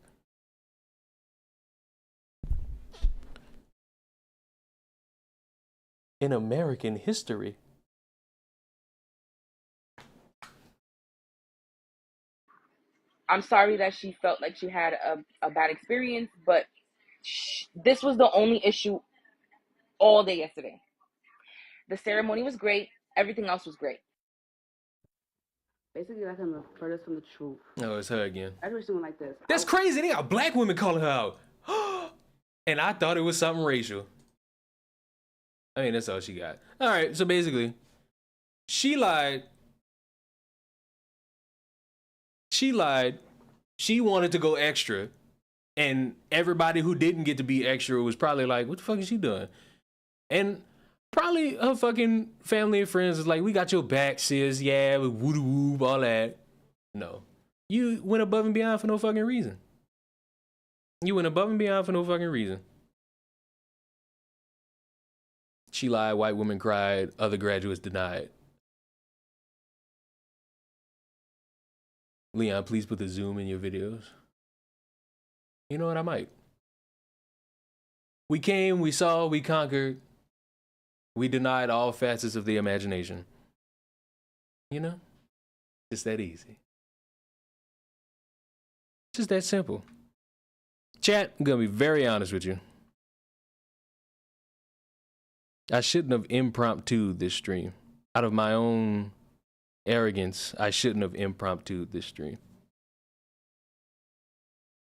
In American history. I'm sorry that she felt like she had a bad experience, but this was the only issue all day yesterday. The ceremony was great. Everything else was great. Basically, like I'm the furthest from the truth. Oh, it's her again. Graduation went like this. That's crazy. They got black women calling her out. And I thought it was something racial. I mean, that's all she got. All right, so basically, she lied. She lied. She wanted to go extra. And everybody who didn't get to be extra was probably like, what the fuck is she doing? And probably her fucking family and friends is like, we got your back, sis. Yeah, woo woo, all that. No. You went above and beyond for no fucking reason. You went above and beyond for no fucking reason. She lied, white women cried, other graduates denied. Leon, please put the zoom in your videos. You know what, I might. We came, we saw, we conquered. We denied all facets of the imagination. You know? It's that easy. It's just that simple. Chat, I'm gonna be very honest with you. I shouldn't have impromptu this stream. Out of my own arrogance, I shouldn't have impromptu this stream.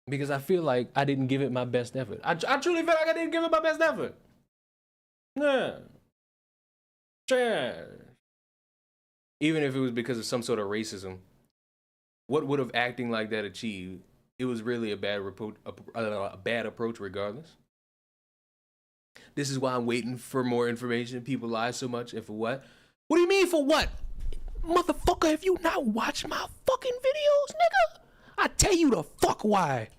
Because I feel like I didn't give it my best effort. I truly feel like I didn't give it my best effort. Yeah. Trash. Even if it was because of some sort of racism, what would have acting like that achieved? It was really a bad approach regardless. This is why I'm waiting for more information. People lie so much, and for what? What do you mean for what? Motherfucker, have you not watched my fucking videos, nigga? I tell you the fuck why.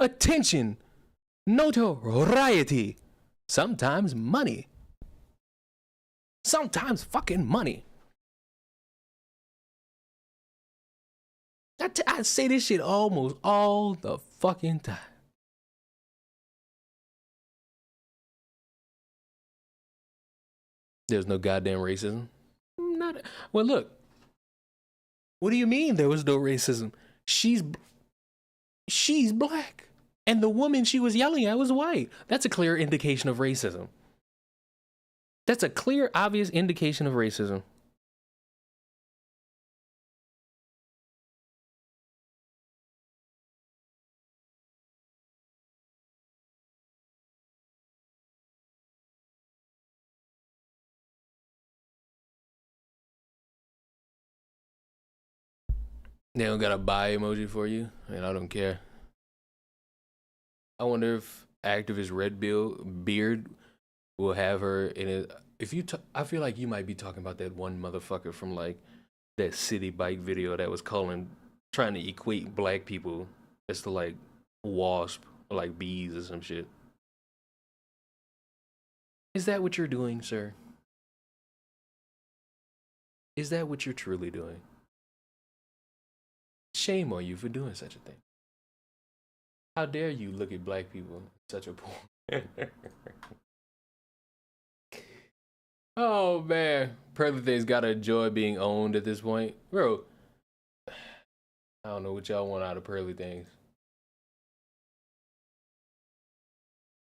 Attention, notoriety, sometimes money. Sometimes fucking money. I say this shit almost all the fucking time. There's no goddamn racism. Well, look. What do you mean there was no racism? She's black. And the woman she was yelling at was white. That's a clear indication of racism. That's a clear, obvious indication of racism. They don't got a buy emoji for you, and I don't care. I wonder if activist Redbeard will have her in it. If you, I feel like you might be talking about that one motherfucker from like that city bike video that was trying to equate black people as to like wasp or like bees or some shit. Is that what you're doing, sir? Is that what you're truly doing? Shame on you for doing such a thing. How dare you look at black people in such a poor. Oh man, Pearly Things gotta enjoy being owned at this point, bro. I don't know what y'all want out of Pearly Things.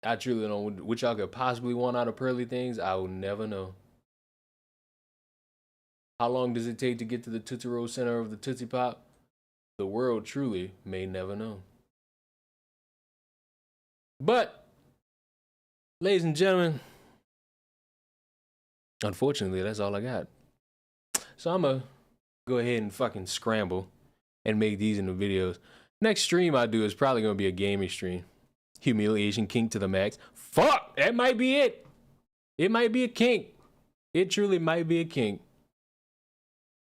I truly don't know what y'all could possibly want out of Pearly Things. I will never know. How long does it take to get to the Tootsie Roll center of the Tootsie Pop? The world truly may never know. But, ladies and gentlemen, unfortunately, that's all I got. So I'm gonna go ahead and fucking scramble and make these into videos. Next stream I do is probably gonna be a gaming stream. Humiliation kink to the max. Fuck, that might be it. It might be a kink. It truly might be a kink.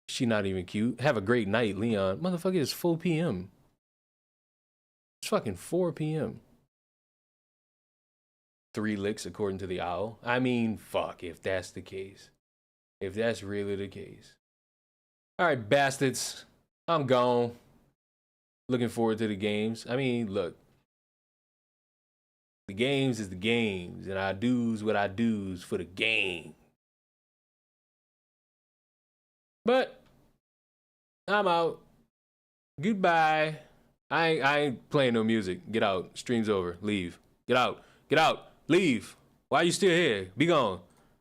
She not even cute. Have a great night, Leon. Motherfucker, it's 4 p.m. It's fucking 4 p.m. 3 licks according to the owl. I mean, fuck, if that's the case. If that's really the case. All right, bastards. I'm gone. Looking forward to the games. I mean, look. The games is the games, and I do's what I do's for the game. But I'm out. Goodbye. I ain't playing no music. Get out. Stream's over. Leave. Get out. Get out. Leave. Why are you still here? Be gone.